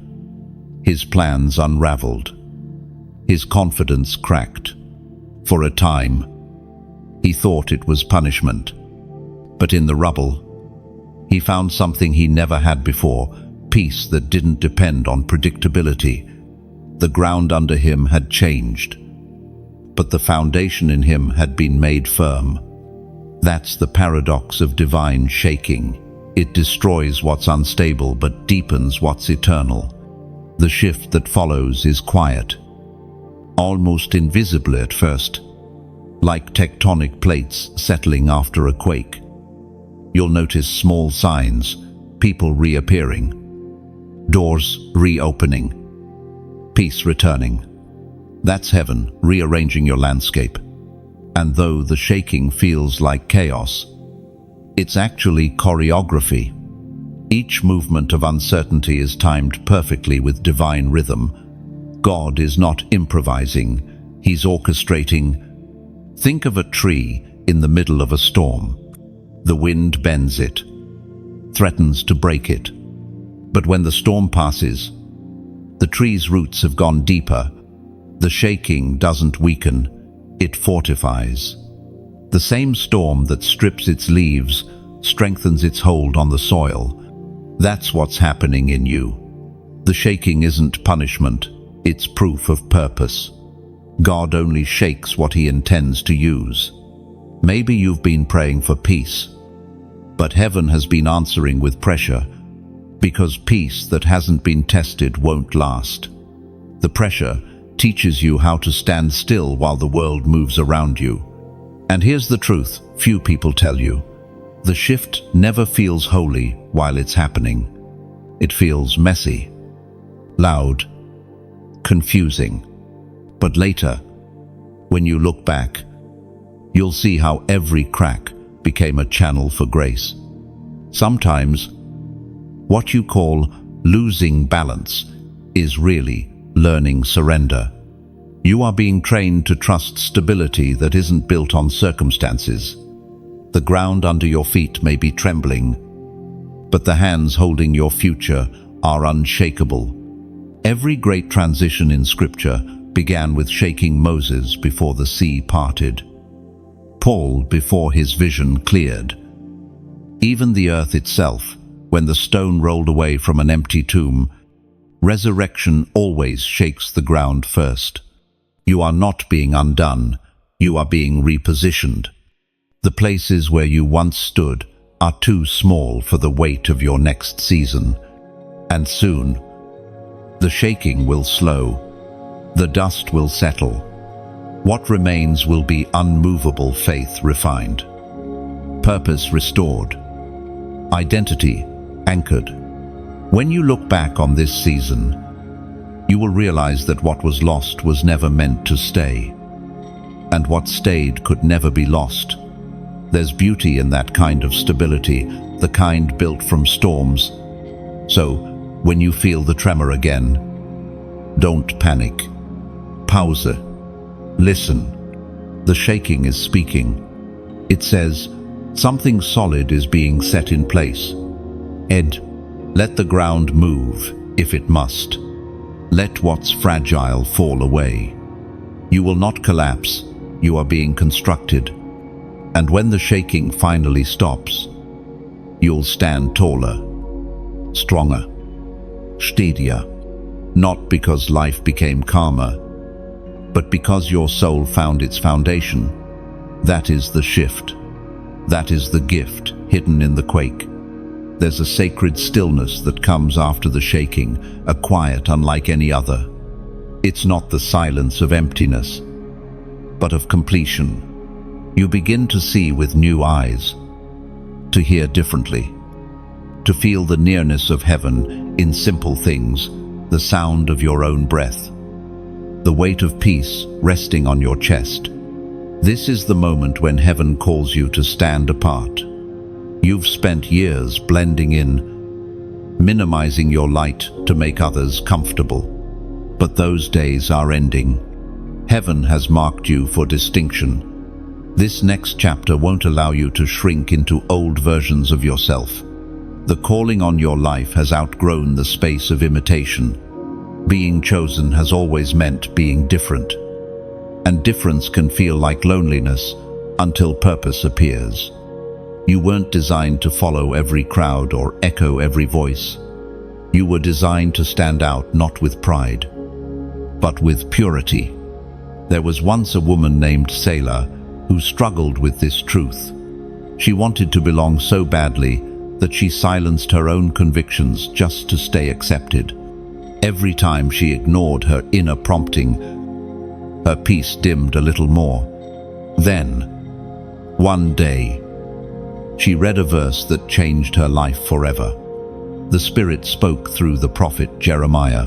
S1: His plans unraveled. His confidence cracked. For a time, he thought it was punishment. But in the rubble, he found something he never had before, peace that didn't depend on predictability. The ground under him had changed, but the foundation in him had been made firm. That's the paradox of divine shaking. It destroys what's unstable but deepens what's eternal. The shift that follows is quiet, almost invisible at first, like tectonic plates settling after a quake. You'll notice small signs, people reappearing, doors reopening, peace returning. That's heaven rearranging your landscape. And though the shaking feels like chaos, it's actually choreography. Each movement of uncertainty is timed perfectly with divine rhythm. God is not improvising, he's orchestrating. Think of a tree in the middle of a storm. The wind bends it, threatens to break it. But when the storm passes, The tree's roots have gone deeper. The shaking doesn't weaken, it fortifies. The same storm that strips its leaves strengthens its hold on the soil. That's what's happening in you. The shaking isn't punishment, it's proof of purpose. God only shakes what He intends to use. Maybe you've been praying for peace, but heaven has been answering with pressure, because peace that hasn't been tested won't last. The pressure teaches you how to stand still while the world moves around you. And here's the truth few people tell you. The shift never feels holy while it's happening. It feels messy, loud, confusing. But later, when you look back, you'll see how every crack became a channel for grace. Sometimes, what you call losing balance is really learning surrender. You are being trained to trust stability that isn't built on circumstances. The ground under your feet may be trembling, but the hands holding your future are unshakable. Every great transition in Scripture began with shaking Moses before the sea parted, Paul before his vision cleared. Even the earth itself, when the stone rolled away from an empty tomb, resurrection always shakes the ground first. You are not being undone, you are being repositioned. The places where you once stood are too small for the weight of your next season. And soon, the shaking will slow, the dust will settle. What remains will be unmovable faith refined, purpose restored, identity anchored. When you look back on this season, you will realize that what was lost was never meant to stay, and what stayed could never be lost. There's beauty in that kind of stability, the kind built from storms. So, when you feel the tremor again, don't panic. Pause. Listen. The shaking is speaking. It says, something solid is being set in place. Let the ground move, if it must. Let what's fragile fall away. You will not collapse, you are being constructed. And when the shaking finally stops, you'll stand taller, stronger, steadier, not because life became calmer, but because your soul found its foundation. That is the shift. That is the gift hidden in the quake. There's a sacred stillness that comes after the shaking, a quiet unlike any other. It's not the silence of emptiness, but of completion. You begin to see with new eyes, to hear differently, to feel the nearness of heaven in simple things, the sound of your own breath, the weight of peace resting on your chest. This is the moment when heaven calls you to stand apart. You've spent years blending in, minimizing your light to make others comfortable. But those days are ending. Heaven has marked you for distinction. This next chapter won't allow you to shrink into old versions of yourself. The calling on your life has outgrown the space of imitation. Being chosen has always meant being different. And difference can feel like loneliness until purpose appears. You weren't designed to follow every crowd or echo every voice. You were designed to stand out not with pride, but with purity. There was once a woman named Selah who struggled with this truth. She wanted to belong so badly that she silenced her own convictions just to stay accepted. Every time she ignored her inner prompting, her peace dimmed a little more. Then, one day, she read a verse that changed her life forever. The Spirit spoke through the prophet Jeremiah.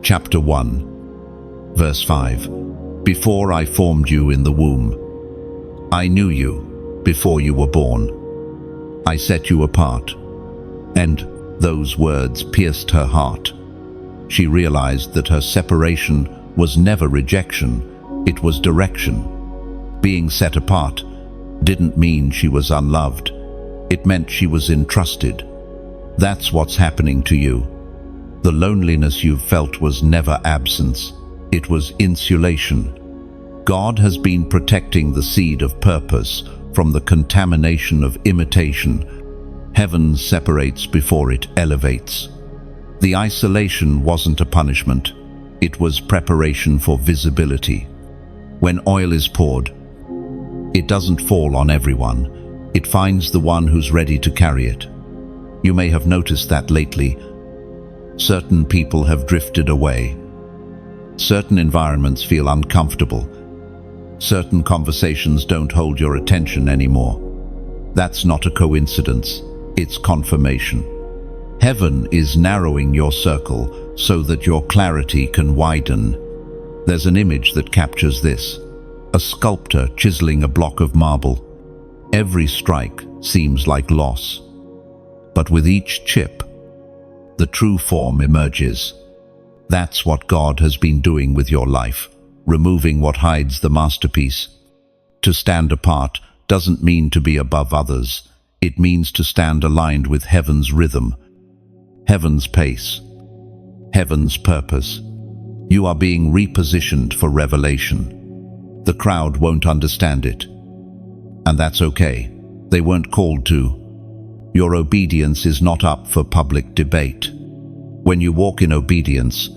S1: Chapter 1, verse 5. Before I formed you in the womb, I knew you before you were born. I set you apart. And those words pierced her heart. She realized that her separation was never rejection, it was direction. Being set apart didn't mean she was unloved. It meant she was entrusted. That's what's happening to you. The loneliness you've felt was never absence, it was insulation. God has been protecting the seed of purpose from the contamination of imitation. Heaven separates before it elevates. The isolation wasn't a punishment, it was preparation for visibility. When oil is poured, it doesn't fall on everyone, it finds the one who's ready to carry it. You may have noticed that lately. Certain people have drifted away. Certain environments feel uncomfortable. Certain conversations don't hold your attention anymore. That's not a coincidence, it's confirmation. Heaven is narrowing your circle so that your clarity can widen. There's an image that captures this. A sculptor chiseling a block of marble. Every strike seems like loss. But with each chip, the true form emerges. That's what God has been doing with your life, removing what hides the masterpiece. To stand apart doesn't mean to be above others. It means to stand aligned with heaven's rhythm, heaven's pace, heaven's purpose. You are being repositioned for revelation. The crowd won't understand it. And that's okay. They weren't called to. Your obedience is not up for public debate. When you walk in obedience,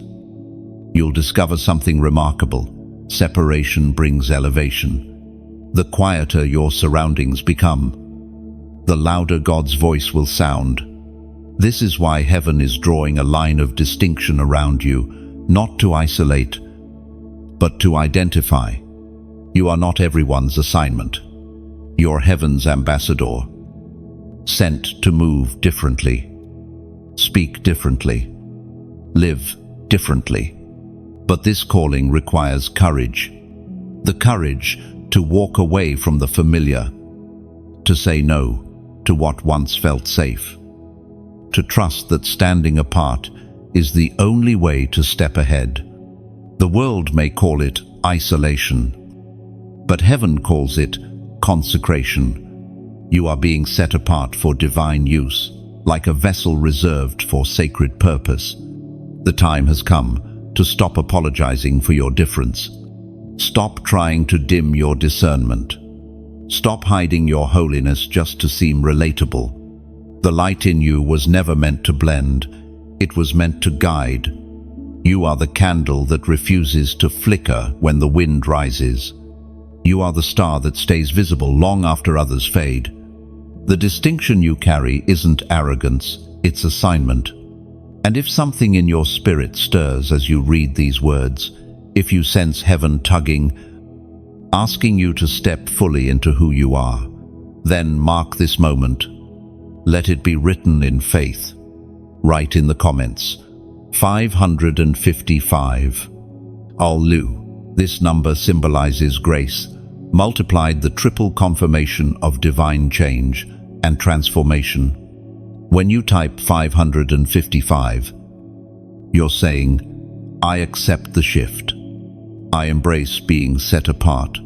S1: you'll discover something remarkable. Separation brings elevation. The quieter your surroundings become, the louder God's voice will sound. This is why heaven is drawing a line of distinction around you, not to isolate, but to identify. You are not everyone's assignment. You're heaven's ambassador, sent to move differently, speak differently, live differently. But this calling requires courage. The courage to walk away from the familiar, to say no to what once felt safe, to trust that standing apart is the only way to step ahead. The world may call it isolation, but heaven calls it consecration. You are being set apart for divine use, like a vessel reserved for sacred purpose. The time has come to stop apologizing for your difference. Stop trying to dim your discernment. Stop hiding your holiness just to seem relatable. The light in you was never meant to blend. It was meant to guide. You are the candle that refuses to flicker when the wind rises. You are the star that stays visible long after others fade. The distinction you carry isn't arrogance, it's assignment. And if something in your spirit stirs as you read these words, if you sense heaven tugging, asking you to step fully into who you are, then mark this moment. Let it be written in faith. Write in the comments, 555. Allu. This number symbolizes grace, multiplied the triple confirmation of divine change and transformation. When you type 555, you're saying, I accept the shift. I embrace being set apart.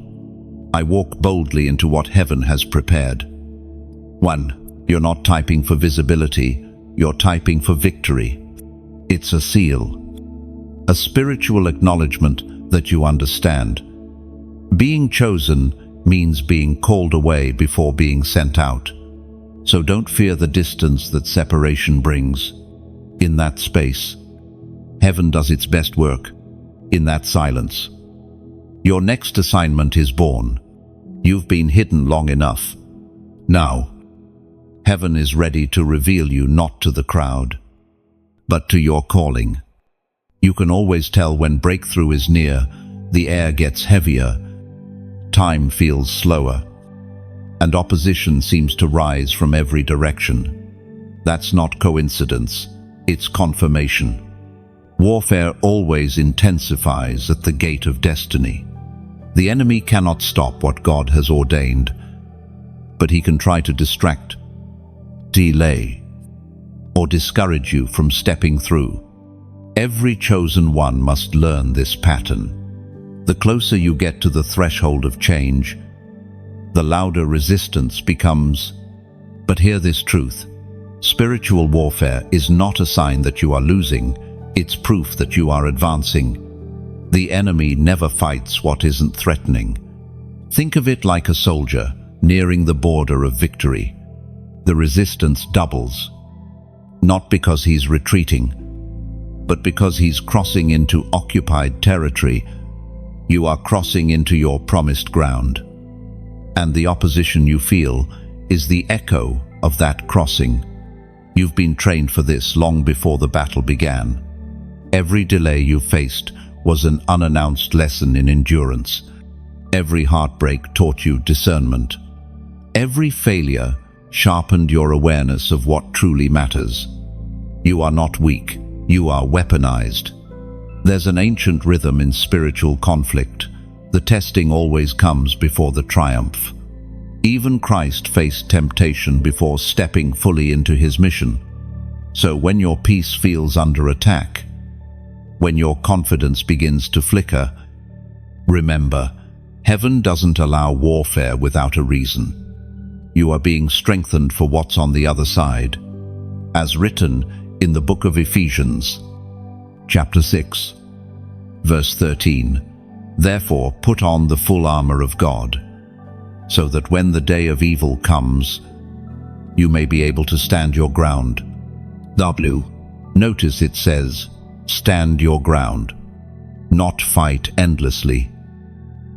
S1: I walk boldly into what heaven has prepared. 1. You're not typing for visibility, you're typing for victory. It's a seal, a spiritual acknowledgement that you understand. Being chosen means being called away before being sent out. So don't fear the distance that separation brings. In that space, heaven does its best work. In that silence, your next assignment is born. You've been hidden long enough. Now, heaven is ready to reveal you not to the crowd, but to your calling. You can always tell when breakthrough is near. The air gets heavier, time feels slower, and opposition seems to rise from every direction. That's not coincidence, it's confirmation. Warfare always intensifies at the gate of destiny. The enemy cannot stop what God has ordained, but he can try to distract, delay, or discourage you from stepping through. Every chosen one must learn this pattern. The closer you get to the threshold of change, the louder resistance becomes. But hear this truth. Spiritual warfare is not a sign that you are losing. It's proof that you are advancing. The enemy never fights what isn't threatening. Think of it like a soldier nearing the border of victory. The resistance doubles, not because he's retreating, but because he's crossing into occupied territory. You are crossing into your promised ground. And the opposition you feel is the echo of that crossing. You've been trained for this long before the battle began. Every delay you faced was an unannounced lesson in endurance. Every heartbreak taught you discernment. Every failure sharpened your awareness of what truly matters. You are not weak, you are weaponized. There's an ancient rhythm in spiritual conflict. The testing always comes before the triumph. Even Christ faced temptation before stepping fully into his mission. So when your peace feels under attack, when your confidence begins to flicker, remember, heaven doesn't allow warfare without a reason. You are being strengthened for what's on the other side. As written in the book of Ephesians, chapter 6, verse 13, "Therefore put on the full armor of God, so that when the day of evil comes, you may be able to stand your ground." Notice it says, stand your ground. Not fight endlessly,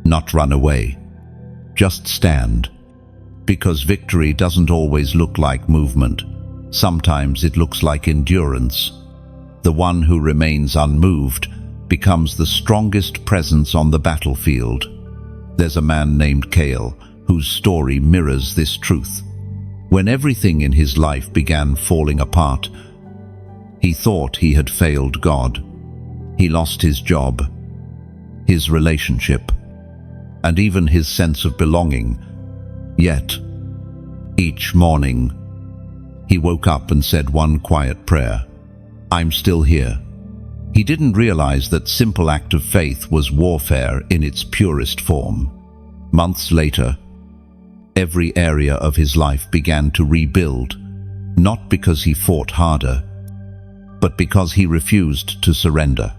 S1: not run away. Just stand. Because victory doesn't always look like movement. Sometimes it looks like endurance. The one who remains unmoved becomes the strongest presence on the battlefield. There's a man named Cale whose story mirrors this truth. When everything in his life began falling apart, he thought he had failed God. He lost his job, his relationship, and even his sense of belonging. Yet, each morning, he woke up and said one quiet prayer, "I'm still here." He didn't realize that simple act of faith was warfare in its purest form. Months later, every area of his life began to rebuild, not because he fought harder, but because he refused to surrender.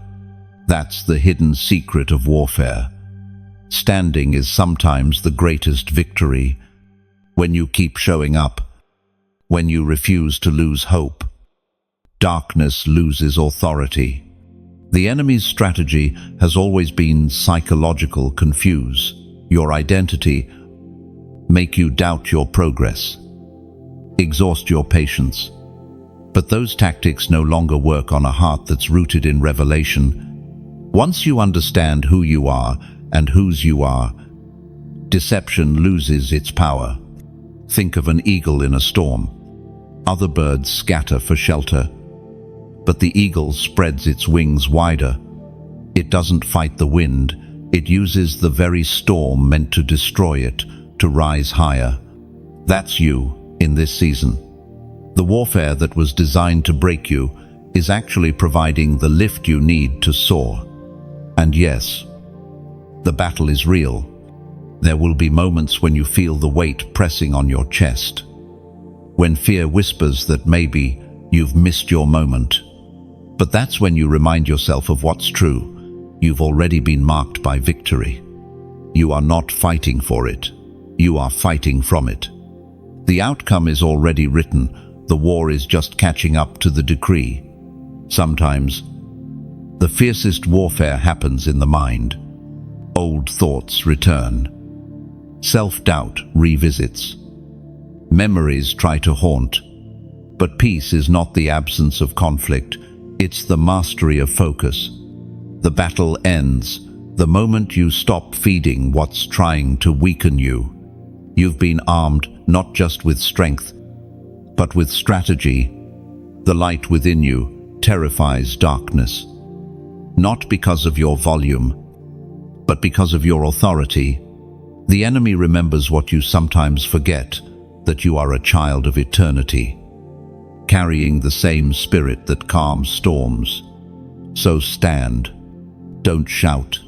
S1: That's the hidden secret of warfare. Standing is sometimes the greatest victory. When you keep showing up, when you refuse to lose hope, darkness loses authority. The enemy's strategy has always been psychological: confuse your identity, make you doubt your progress, exhaust your patience. But those tactics no longer work on a heart that's rooted in revelation. Once you understand who you are and whose you are, deception loses its power. Think of an eagle in a storm. Other birds scatter for shelter, but the eagle spreads its wings wider. It doesn't fight the wind, it uses the very storm meant to destroy it to rise higher. That's you in this season. The warfare that was designed to break you is actually providing the lift you need to soar. And yes, the battle is real. There will be moments when you feel the weight pressing on your chest, when fear whispers that maybe you've missed your moment. But that's when you remind yourself of what's true. You've already been marked by victory. You are not fighting for it. You are fighting from it. The outcome is already written. The war is just catching up to the decree. Sometimes, the fiercest warfare happens in the mind. Old thoughts return. Self-doubt revisits. Memories try to haunt. But peace is not the absence of conflict. It's the mastery of focus. The battle ends the moment you stop feeding what's trying to weaken you. You've been armed not just with strength, but with strategy. The light within you terrifies darkness. Not because of your volume, but because of your authority. The enemy remembers what you sometimes forget, that you are a child of eternity, carrying the same spirit that calms storms. So stand. Don't shout.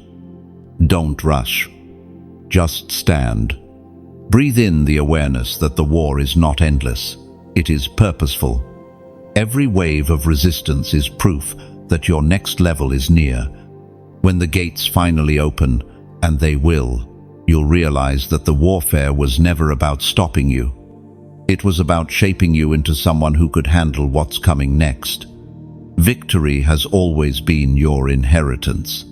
S1: Don't rush. Just stand. Breathe in the awareness that the war is not endless. It is purposeful. Every wave of resistance is proof that your next level is near. When the gates finally open, and they will, you'll realize that the warfare was never about stopping you. It was about shaping you into someone who could handle what's coming next. Victory has always been your inheritance.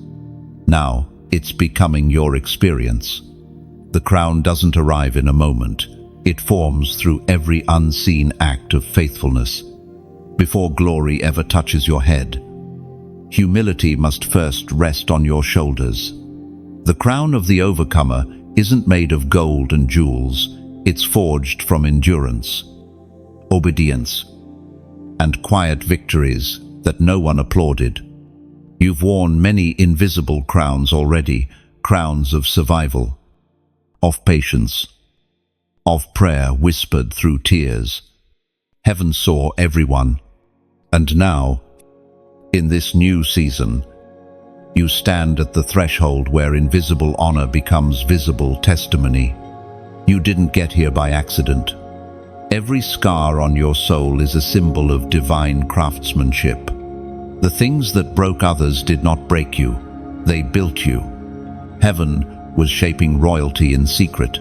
S1: Now, it's becoming your experience. The crown doesn't arrive in a moment. It forms through every unseen act of faithfulness. Before glory ever touches your head, humility must first rest on your shoulders. The crown of the overcomer isn't made of gold and jewels. It's forged from endurance, obedience, and quiet victories that no one applauded. You've worn many invisible crowns already, crowns of survival, of patience, of prayer whispered through tears. Heaven saw everyone. And now, in this new season, you stand at the threshold where invisible honor becomes visible testimony. You didn't get here by accident. Every scar on your soul is a symbol of divine craftsmanship. The things that broke others did not break you. They built you. Heaven was shaping royalty in secret.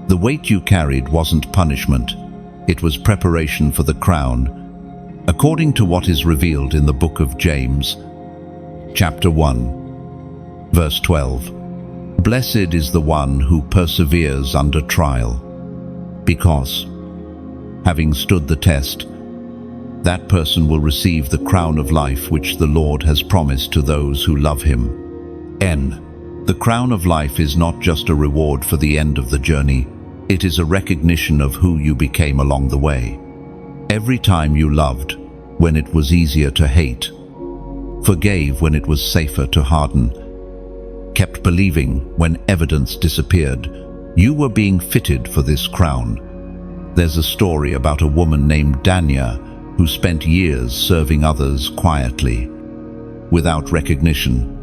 S1: The weight you carried wasn't punishment. It was preparation for the crown, according to what is revealed in the book of James, chapter 1, verse 12. Blessed is the one who perseveres under trial, because, having stood the test, that person will receive the crown of life which the Lord has promised to those who love him. The crown of life is not just a reward for the end of the journey. It is a recognition of who you became along the way. Every time you loved when it was easier to hate, forgave when it was safer to harden, kept believing when evidence disappeared, you were being fitted for this crown. There's a story about a woman named Danya who spent years serving others quietly. Without recognition,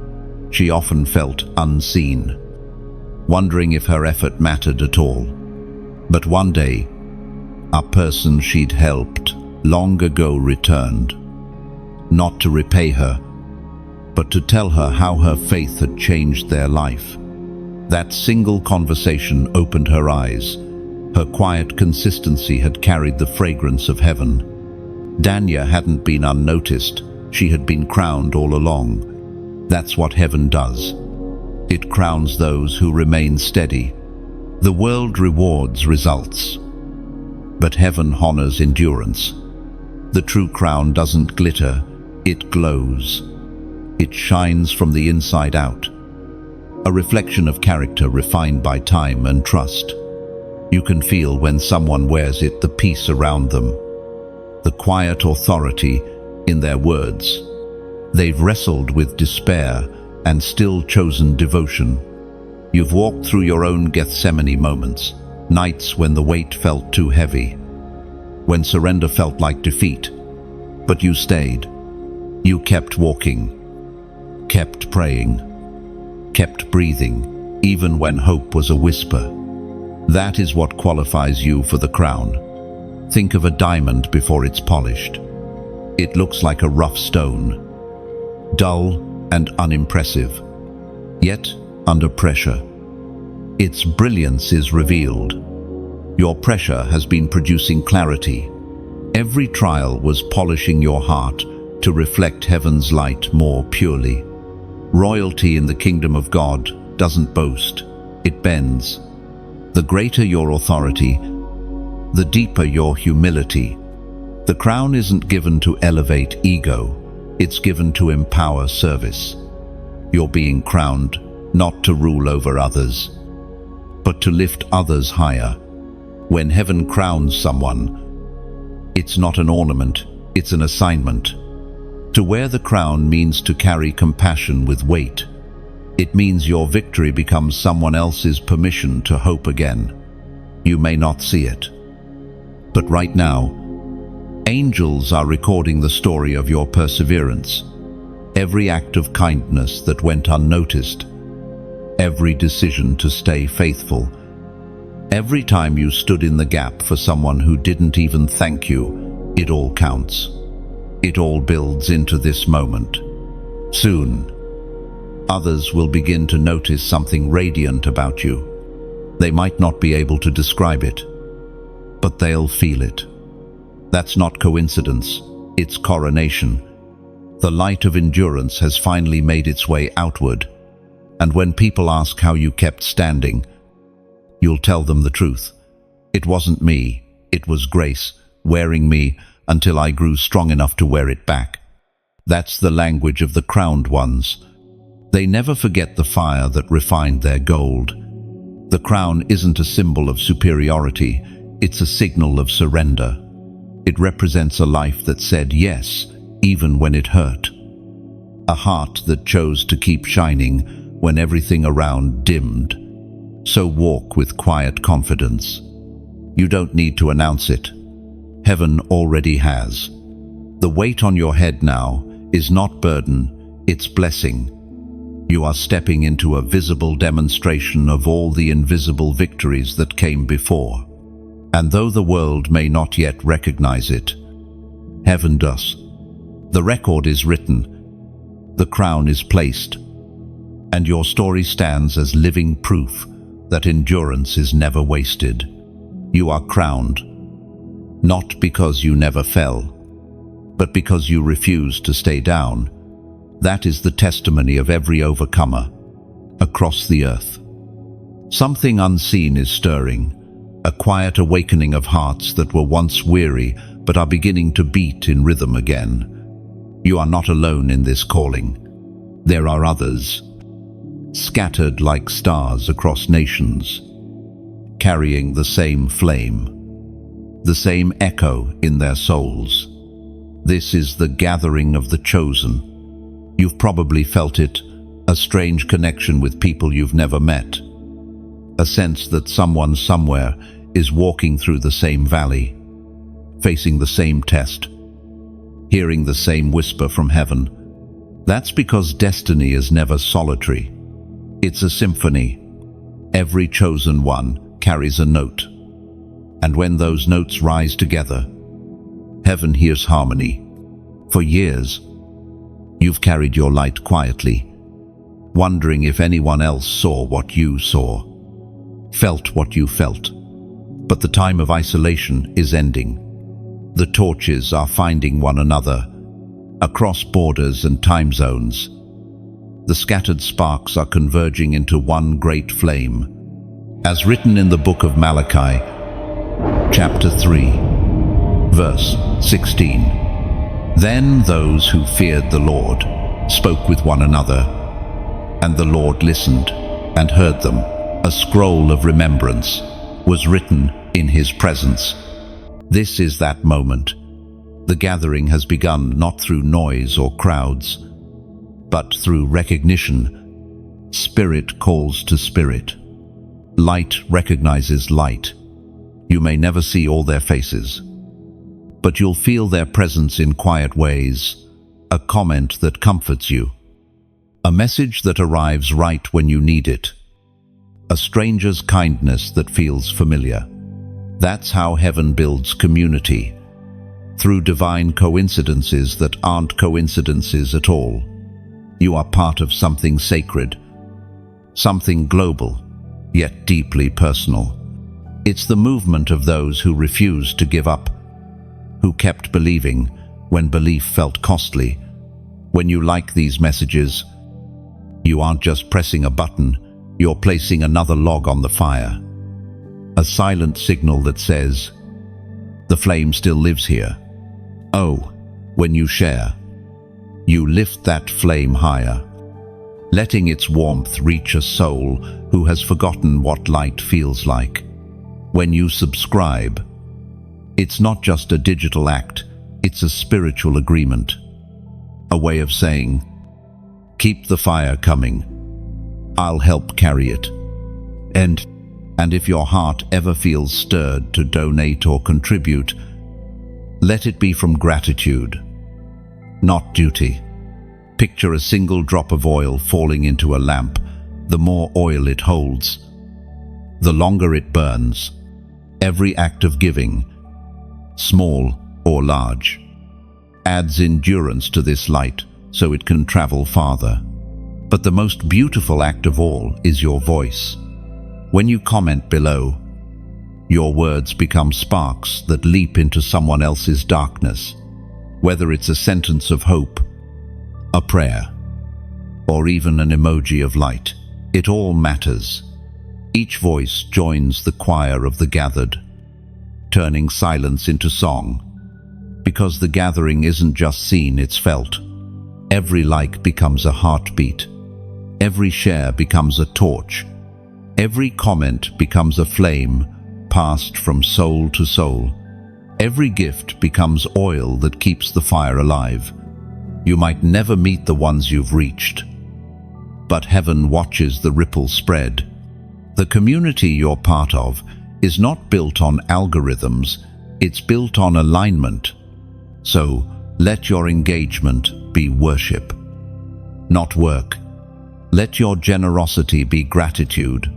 S1: she often felt unseen, wondering if her effort mattered at all. But one day, a person she'd helped long ago returned, not to repay her, but to tell her how her faith had changed their life. That single conversation opened her eyes. Her quiet consistency had carried the fragrance of heaven. Danya hadn't been unnoticed. She had been crowned all along. That's what heaven does. It crowns those who remain steady. The world rewards results, but heaven honors endurance. The true crown doesn't glitter, it glows. It shines from the inside out, a reflection of character refined by time and trust. You can feel when someone wears it the peace around them, the quiet authority in their words. They've wrestled with despair and still chosen devotion. You've walked through your own Gethsemane moments, nights when the weight felt too heavy, when surrender felt like defeat. But you stayed. You kept walking, kept praying, kept breathing, even when hope was a whisper. That is what qualifies you for the crown. Think of a diamond before it's polished. It looks like a rough stone, dull and unimpressive. Yet, under pressure, its brilliance is revealed. Your pressure has been producing clarity. Every trial was polishing your heart to reflect heaven's light more purely. Royalty in the kingdom of God doesn't boast, it bends. The greater your authority, the deeper your humility. The crown isn't given to elevate ego, it's given to empower service. You're being crowned not to rule over others, but to lift others higher. When heaven crowns someone, it's not an ornament, it's an assignment. To wear the crown means to carry compassion with weight. It means your victory becomes someone else's permission to hope again. You may not see it, but right now, angels are recording the story of your perseverance. Every act of kindness that went unnoticed, every decision to stay faithful, every time you stood in the gap for someone who didn't even thank you, it all counts. It all builds into this moment. Soon, others will begin to notice something radiant about you. They might not be able to describe it, but they'll feel it. That's not coincidence, it's coronation. The light of endurance has finally made its way outward, and when people ask how you kept standing, you'll tell them the truth. It wasn't me, it was grace, wearing me until I grew strong enough to wear it back. That's the language of the crowned ones. They never forget the fire that refined their gold. The crown isn't a symbol of superiority, it's a signal of surrender. It represents a life that said yes, even when it hurt. A heart that chose to keep shining when everything around dimmed. So walk with quiet confidence. You don't need to announce it. Heaven already has. The weight on your head now is not burden, it's blessing. You are stepping into a visible demonstration of all the invisible victories that came before. And though the world may not yet recognize it, heaven does. The record is written, the crown is placed, and your story stands as living proof that endurance is never wasted. You are crowned, not because you never fell, but because you refused to stay down. That is the testimony of every overcomer across the earth. Something unseen is stirring, a quiet awakening of hearts that were once weary but are beginning to beat in rhythm again. You are not alone in this calling. There are others, scattered like stars across nations, carrying the same flame, the same echo in their souls. This is the gathering of the chosen. You've probably felt it, a strange connection with people you've never met. A sense that someone somewhere is walking through the same valley, facing the same test, hearing the same whisper from heaven. That's because destiny is never solitary. It's a symphony. Every chosen one carries a note. And when those notes rise together, heaven hears harmony. For years, you've carried your light quietly, wondering if anyone else saw what you saw, felt what you felt. But the time of isolation is ending. The torches are finding one another, across borders and time zones. The scattered sparks are converging into one great flame. As written in the book of Malachi, chapter 3, verse 16. Then those who feared the Lord spoke with one another, and the Lord listened and heard them. A scroll of remembrance was written in his presence. This is that moment. The gathering has begun not through noise or crowds, but through recognition. Spirit calls to spirit. Light recognizes light. You may never see all their faces, but you'll feel their presence in quiet ways, a comment that comforts you, a message that arrives right when you need it, a stranger's kindness that feels familiar. That's how heaven builds community, through divine coincidences that aren't coincidences at all. You are part of something sacred, something global, yet deeply personal. It's the movement of those who refused to give up, who kept believing when belief felt costly. When you like these messages, you aren't just pressing a button, you're placing another log on the fire. A silent signal that says, the flame still lives here. Oh, when you share, you lift that flame higher, letting its warmth reach a soul who has forgotten what light feels like. When you subscribe, it's not just a digital act, it's a spiritual agreement. A way of saying, keep the fire coming. I'll help carry it. And if your heart ever feels stirred to donate or contribute, let it be from gratitude, not duty. Picture a single drop of oil falling into a lamp. The more oil it holds, the longer it burns. Every act of giving, small or large, adds endurance to this light so it can travel farther. But the most beautiful act of all is your voice. When you comment below, your words become sparks that leap into someone else's darkness. Whether it's a sentence of hope, a prayer, or even an emoji of light, it all matters. Each voice joins the choir of the gathered, turning silence into song. Because the gathering isn't just seen, it's felt. Every like becomes a heartbeat. Every share becomes a torch. Every comment becomes a flame passed from soul to soul. Every gift becomes oil that keeps the fire alive. You might never meet the ones you've reached, but heaven watches the ripple spread. The community you're part of is not built on algorithms, it's built on alignment. So let your engagement be worship, not work. Let your generosity be gratitude,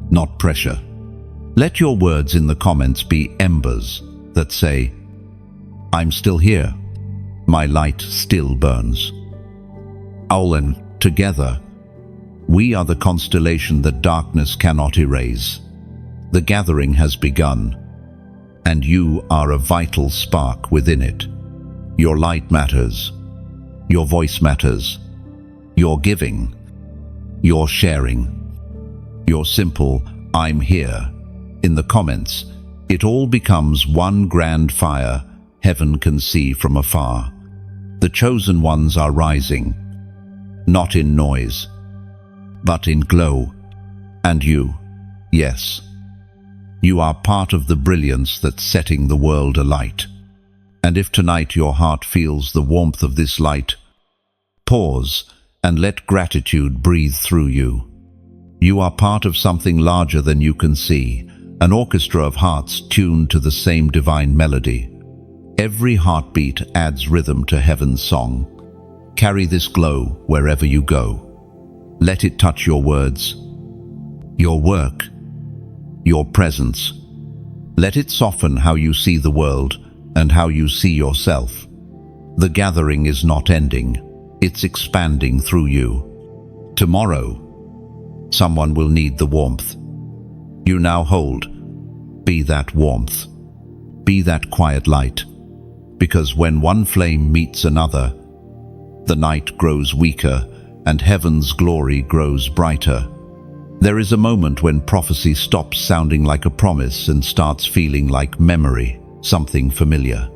S1: not pressure. Let your words in the comments be embers that say, I'm still here, my light still burns. Aulen, together, we are the constellation that darkness cannot erase. The gathering has begun, and you are a vital spark within it. Your light matters, your voice matters, your giving, your sharing, your simple I'm here in the comments. It all becomes one grand fire heaven can see from afar. The chosen ones are rising, not in noise, but in glow. And you, yes, you are part of the brilliance that's setting the world alight. And if tonight your heart feels the warmth of this light, pause and let gratitude breathe through you. You are part of something larger than you can see, an orchestra of hearts tuned to the same divine melody. Every heartbeat adds rhythm to heaven's song. Carry this glow wherever you go. Let it touch your words, your work, your presence. Let it soften how you see the world and how you see yourself. The gathering is not ending, it's expanding through you. Tomorrow, someone will need the warmth you now hold. Be that warmth. Be that quiet light. Because when one flame meets another, the night grows weaker and heaven's glory grows brighter. There is a moment when prophecy stops sounding like a promise and starts feeling like memory, something familiar,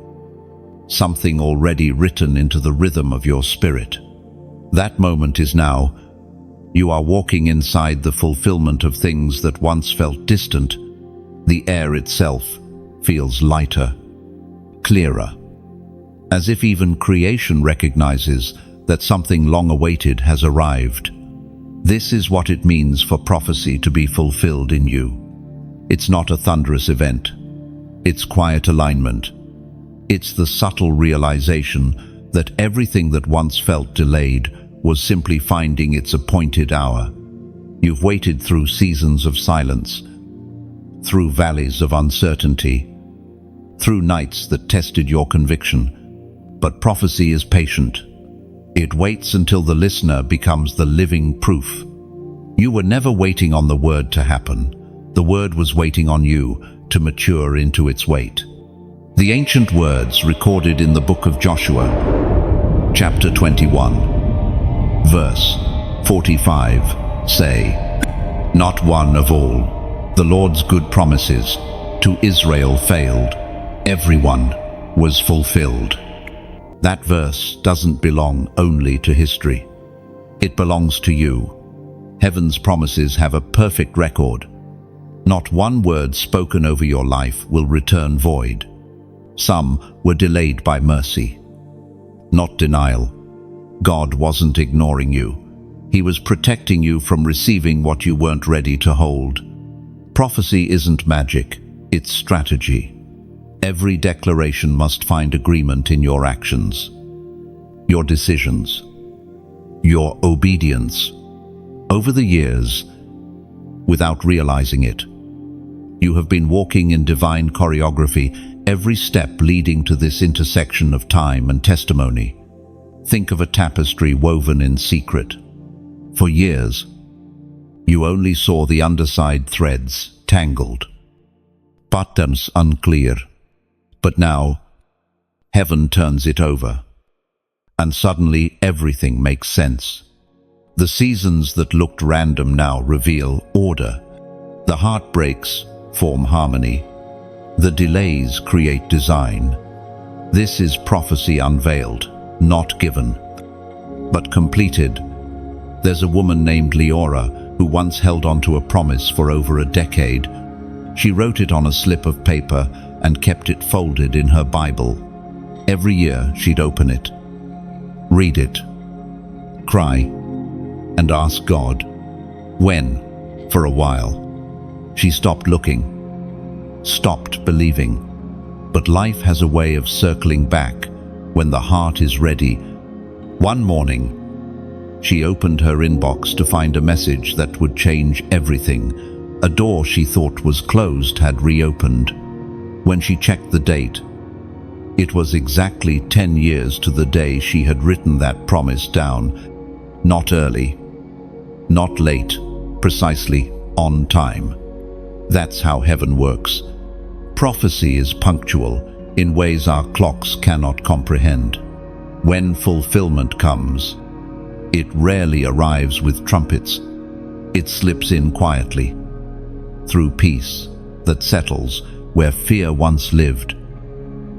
S1: something already written into the rhythm of your spirit. That moment is now. You are walking inside the fulfillment of things that once felt distant. The air itself feels lighter, clearer, as if even creation recognizes that something long awaited has arrived. This is what it means for prophecy to be fulfilled in you. It's not a thunderous event. It's quiet alignment. It's the subtle realization that everything that once felt delayed was simply finding its appointed hour. You've waited through seasons of silence, through valleys of uncertainty, through nights that tested your conviction. But prophecy is patient. It waits until the listener becomes the living proof. You were never waiting on the word to happen. The word was waiting on you to mature into its weight. The ancient words recorded in the book of Joshua, chapter 21, verse 45 say, "Not one of all the Lord's good promises to Israel failed. Everyone was fulfilled." That verse doesn't belong only to history. It belongs to you. Heaven's promises have a perfect record. Not one word spoken over your life will return void. Some were delayed by mercy, not denial. God wasn't ignoring you. He was protecting you from receiving what you weren't ready to hold. Prophecy isn't magic, it's strategy. Every declaration must find agreement in your actions, your decisions, your obedience. Over the years, without realizing it, you have been walking in divine choreography. every step leading to this intersection of time and testimony. Think of a tapestry woven in secret. For years, you only saw the underside threads tangled, patterns unclear. But now, heaven turns it over, and suddenly everything makes sense. The seasons that looked random now reveal order. The heartbreaks form harmony. The delays create design. This is prophecy unveiled, not given, but completed. There's a woman named Leora who once held on to a promise for over a decade. She wrote it on a slip of paper and kept it folded in her Bible. Every year she'd open it, read it, cry, and ask God, when? For a while. She stopped looking, stopped believing. But life has a way of circling back when the heart is ready. One morning, she opened her inbox to find a message that would change everything. A door she thought was closed had reopened. When she checked the date, it was exactly 10 years to the day she had written that promise down. Not early, not late, precisely on time. That's how heaven works. Prophecy is punctual in ways our clocks cannot comprehend. When fulfillment comes, it rarely arrives with trumpets. It slips in quietly, through peace that settles where fear once lived,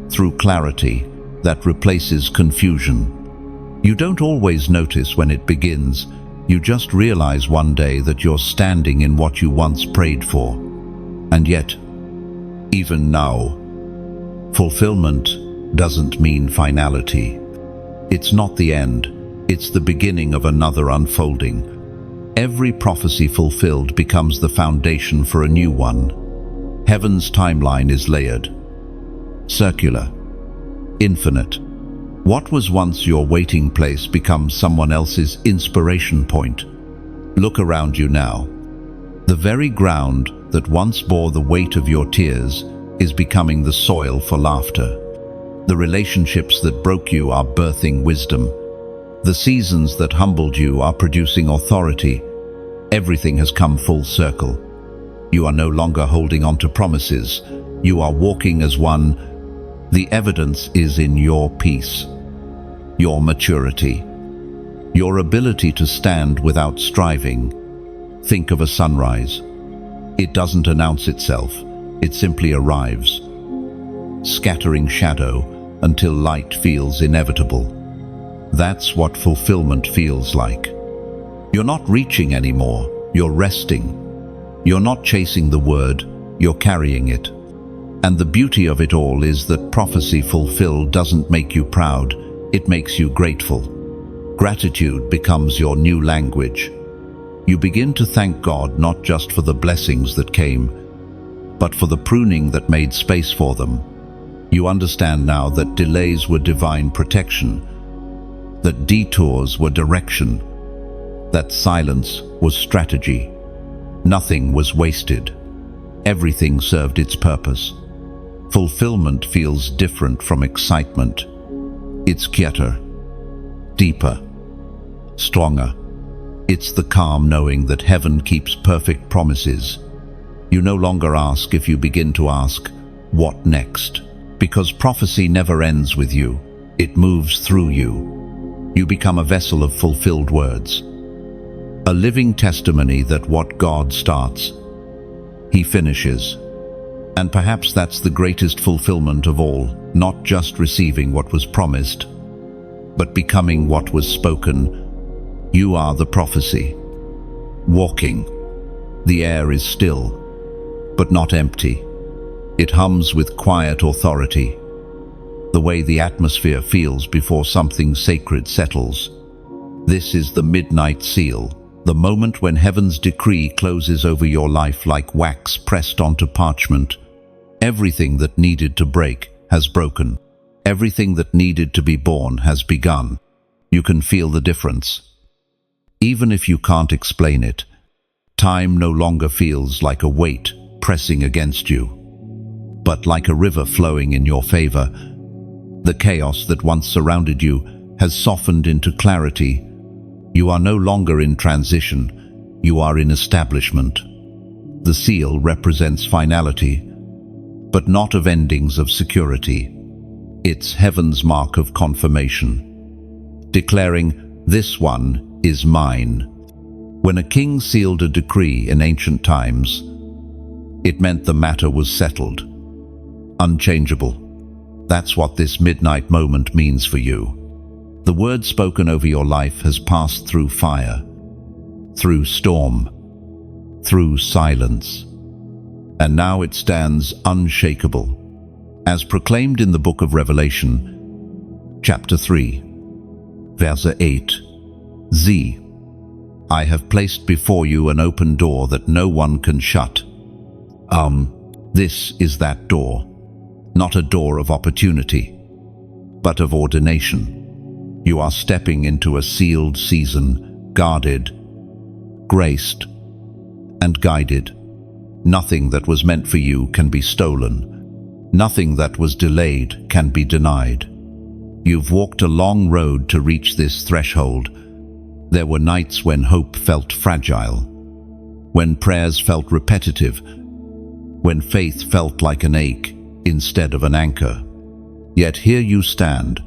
S1: through clarity that replaces confusion. You don't always notice when it begins. You just realize one day that you're standing in what you once prayed for. And yet, even now, fulfillment doesn't mean finality. It's not the end, it's the beginning of another unfolding. Every prophecy fulfilled becomes the foundation for a new one. Heaven's timeline is layered, circular, infinite. What was once your waiting place becomes someone else's inspiration point. Look around you now. The very ground that once bore the weight of your tears is becoming the soil for laughter. The relationships that broke you are birthing wisdom. The seasons that humbled you are producing authority. Everything has come full circle. You are no longer holding on to promises. You are walking as one. The evidence is in your peace, your maturity, your ability to stand without striving. Think of a sunrise. It doesn't announce itself, it simply arrives, scattering shadow until light feels inevitable. That's what fulfillment feels like. You're not reaching anymore, you're resting. You're not chasing the word, you're carrying it. And the beauty of it all is that prophecy fulfilled doesn't make you proud, it makes you grateful. Gratitude becomes your new language. You begin to thank God not just for the blessings that came, but for the pruning that made space for them. You understand now that delays were divine protection, that detours were direction, that silence was strategy. Nothing was wasted. Everything served its purpose. Fulfillment feels different from excitement. It's quieter, deeper, stronger. It's the calm knowing that heaven keeps perfect promises. You no longer ask if you begin to ask, what next? Because prophecy never ends with you. It moves through you. You become a vessel of fulfilled words. A living testimony that what God starts, He finishes. And perhaps that's the greatest fulfillment of all, not just receiving what was promised, but becoming what was spoken. You are the prophecy. Walking. The air is still, but not empty. It hums with quiet authority, the way the atmosphere feels before something sacred settles. This is the midnight seal, the moment when heaven's decree closes over your life like wax pressed onto parchment. Everything that needed to break has broken. Everything that needed to be born has begun. You can feel the difference. Even if you can't explain it, time no longer feels like a weight pressing against you. But like a river flowing in your favor, the chaos that once surrounded you has softened into clarity. You are no longer in transition, you are in establishment. The seal represents finality, but not of endings of security. It's heaven's mark of confirmation, declaring, "This one is mine." When a king sealed a decree in ancient times, it meant the matter was settled, unchangeable. That's what this midnight moment means for you. The word spoken over your life has passed through fire, through storm, through silence, and now it stands unshakable. As proclaimed in the book of Revelation, chapter 3, verse 8, Z, I have placed before you an open door that no one can shut. This is that door, not a door of opportunity, but of ordination. You are stepping into a sealed season, guarded, graced, and guided. Nothing that was meant for you can be stolen. Nothing that was delayed can be denied. You've walked a long road to reach this threshold. There were nights when hope felt fragile, when prayers felt repetitive, when faith felt like an ache instead of an anchor. Yet here you stand,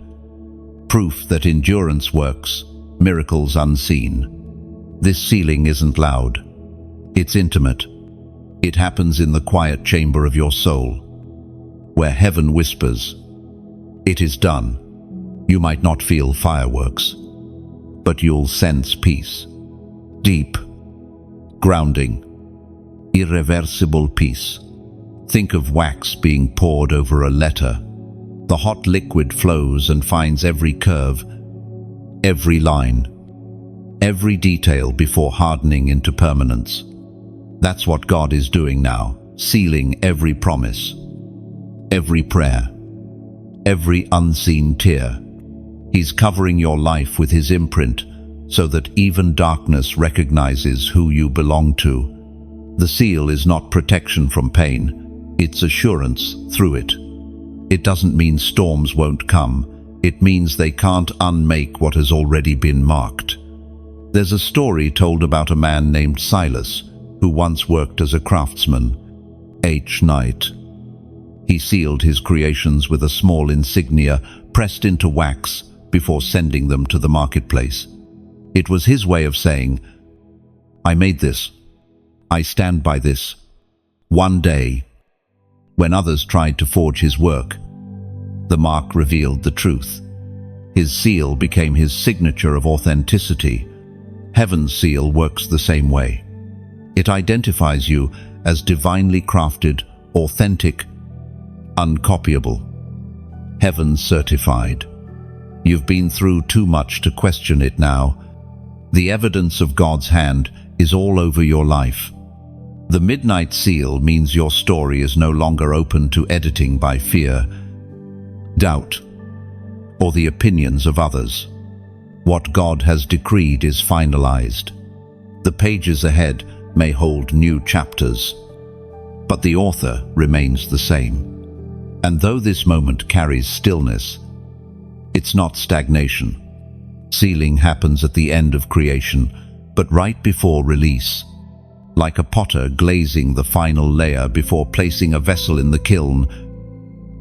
S1: proof that endurance works, miracles unseen. This sealing isn't loud. It's intimate. It happens in the quiet chamber of your soul, where heaven whispers, "It is done." You might not feel fireworks, but you'll sense peace. Deep, grounding, irreversible peace. Think of wax being poured over a letter. The hot liquid flows and finds every curve, every line, every detail before hardening into permanence. That's what God is doing now, sealing every promise, every prayer, every unseen tear. He's covering your life with His imprint so that even darkness recognizes who you belong to. The seal is not protection from pain, it's assurance through it. It doesn't mean storms won't come, it means they can't unmake what has already been marked. There's a story told about a man named Silas, who once worked as a craftsman. Each night, he sealed his creations with a small insignia pressed into wax before sending them to the marketplace. It was his way of saying, "I made this. I stand by this." One day, when others tried to forge his work, the mark revealed the truth. His seal became his signature of authenticity. Heaven's seal works the same way. It identifies you as divinely crafted, authentic, uncopyable. Heaven certified. You've been through too much to question it now. The evidence of God's hand is all over your life. The midnight seal means your story is no longer open to editing by fear, doubt, or the opinions of others. What God has decreed is finalized. The pages ahead may hold new chapters, but the author remains the same. And though this moment carries stillness, it's not stagnation. Sealing happens at the end of creation, but right before release. Like a potter glazing the final layer before placing a vessel in the kiln,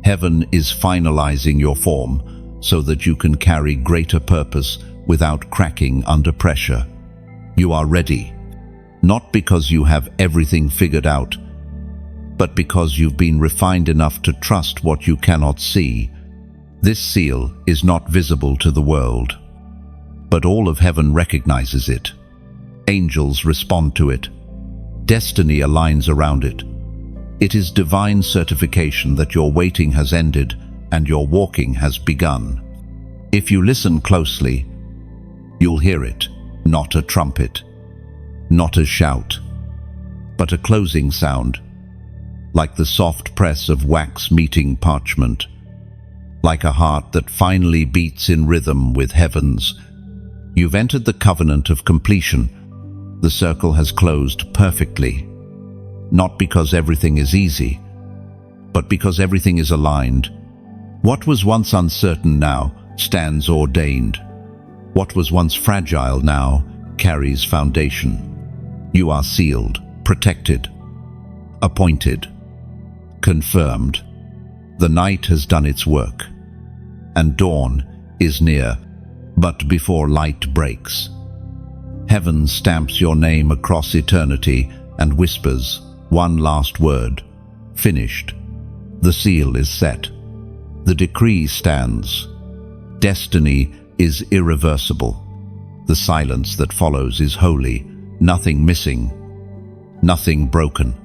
S1: heaven is finalizing your form so that you can carry greater purpose without cracking under pressure. You are ready, not because you have everything figured out, but because you've been refined enough to trust what you cannot see. This seal is not visible to the world, but all of heaven recognizes it. Angels respond to it. Destiny aligns around it. It is divine certification that your waiting has ended and your walking has begun. If you listen closely, you'll hear it, not a trumpet, not a shout, but a closing sound, like the soft press of wax meeting parchment, like a heart that finally beats in rhythm with heaven's. You've entered the covenant of completion. The circle has closed perfectly, not because everything is easy, but because everything is aligned. What was once uncertain now stands ordained. What was once fragile now carries foundation. You are sealed, protected, appointed, confirmed. The night has done its work, and dawn is near, but before light breaks. Heaven stamps your name across eternity and whispers one last word: finished. The seal is set. The decree stands. Destiny is irreversible. The silence that follows is holy, nothing missing, nothing broken.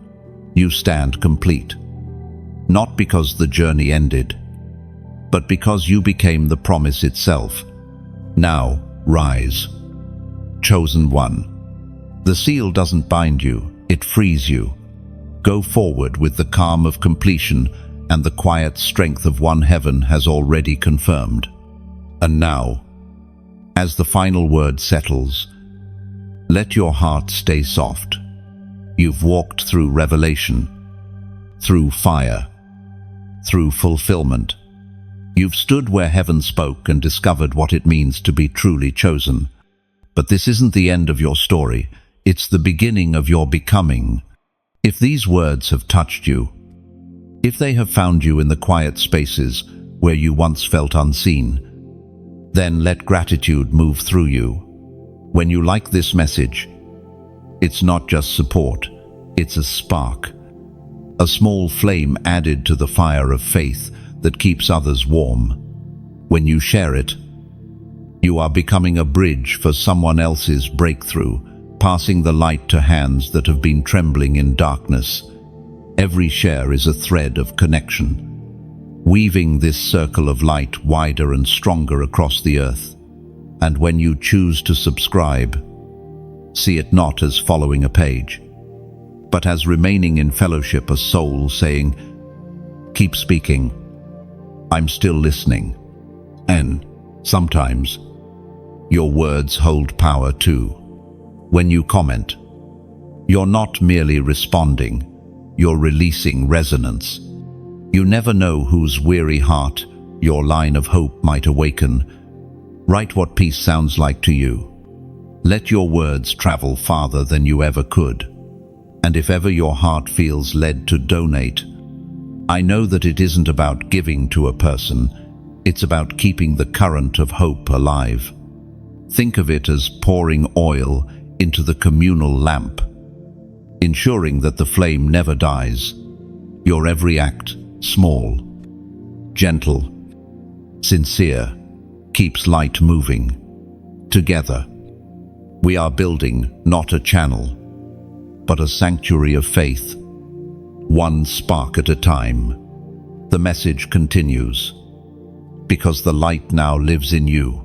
S1: You stand complete, not because the journey ended, but because you became the promise itself. Now, rise. Chosen one. The seal doesn't bind you, it frees you. Go forward with the calm of completion and the quiet strength of one heaven has already confirmed. And now, as the final word settles, let your heart stay soft. You've walked through revelation, through fire, through fulfillment. You've stood where heaven spoke and discovered what it means to be truly chosen. But this isn't the end of your story, it's the beginning of your becoming. If these words have touched you, if they have found you in the quiet spaces where you once felt unseen, then let gratitude move through you. When you like this message, it's not just support, it's a spark, a small flame added to the fire of faith that keeps others warm. When you share it, you are becoming a bridge for someone else's breakthrough, passing the light to hands that have been trembling in darkness. Every share is a thread of connection, weaving this circle of light wider and stronger across the earth. And when you choose to subscribe, see it not as following a page, but as remaining in fellowship, a soul saying, "Keep speaking, I'm still listening." And sometimes, your words hold power too. When you comment, you're not merely responding, you're releasing resonance. You never know whose weary heart your line of hope might awaken. Write what peace sounds like to you. Let your words travel farther than you ever could. And if ever your heart feels led to donate, I know that it isn't about giving to a person, it's about keeping the current of hope alive. Think of it as pouring oil into the communal lamp, ensuring that the flame never dies. Your every act, small, gentle, sincere, keeps light moving. Together, we are building not a channel, but a sanctuary of faith, one spark at a time. The message continues, because the light now lives in you.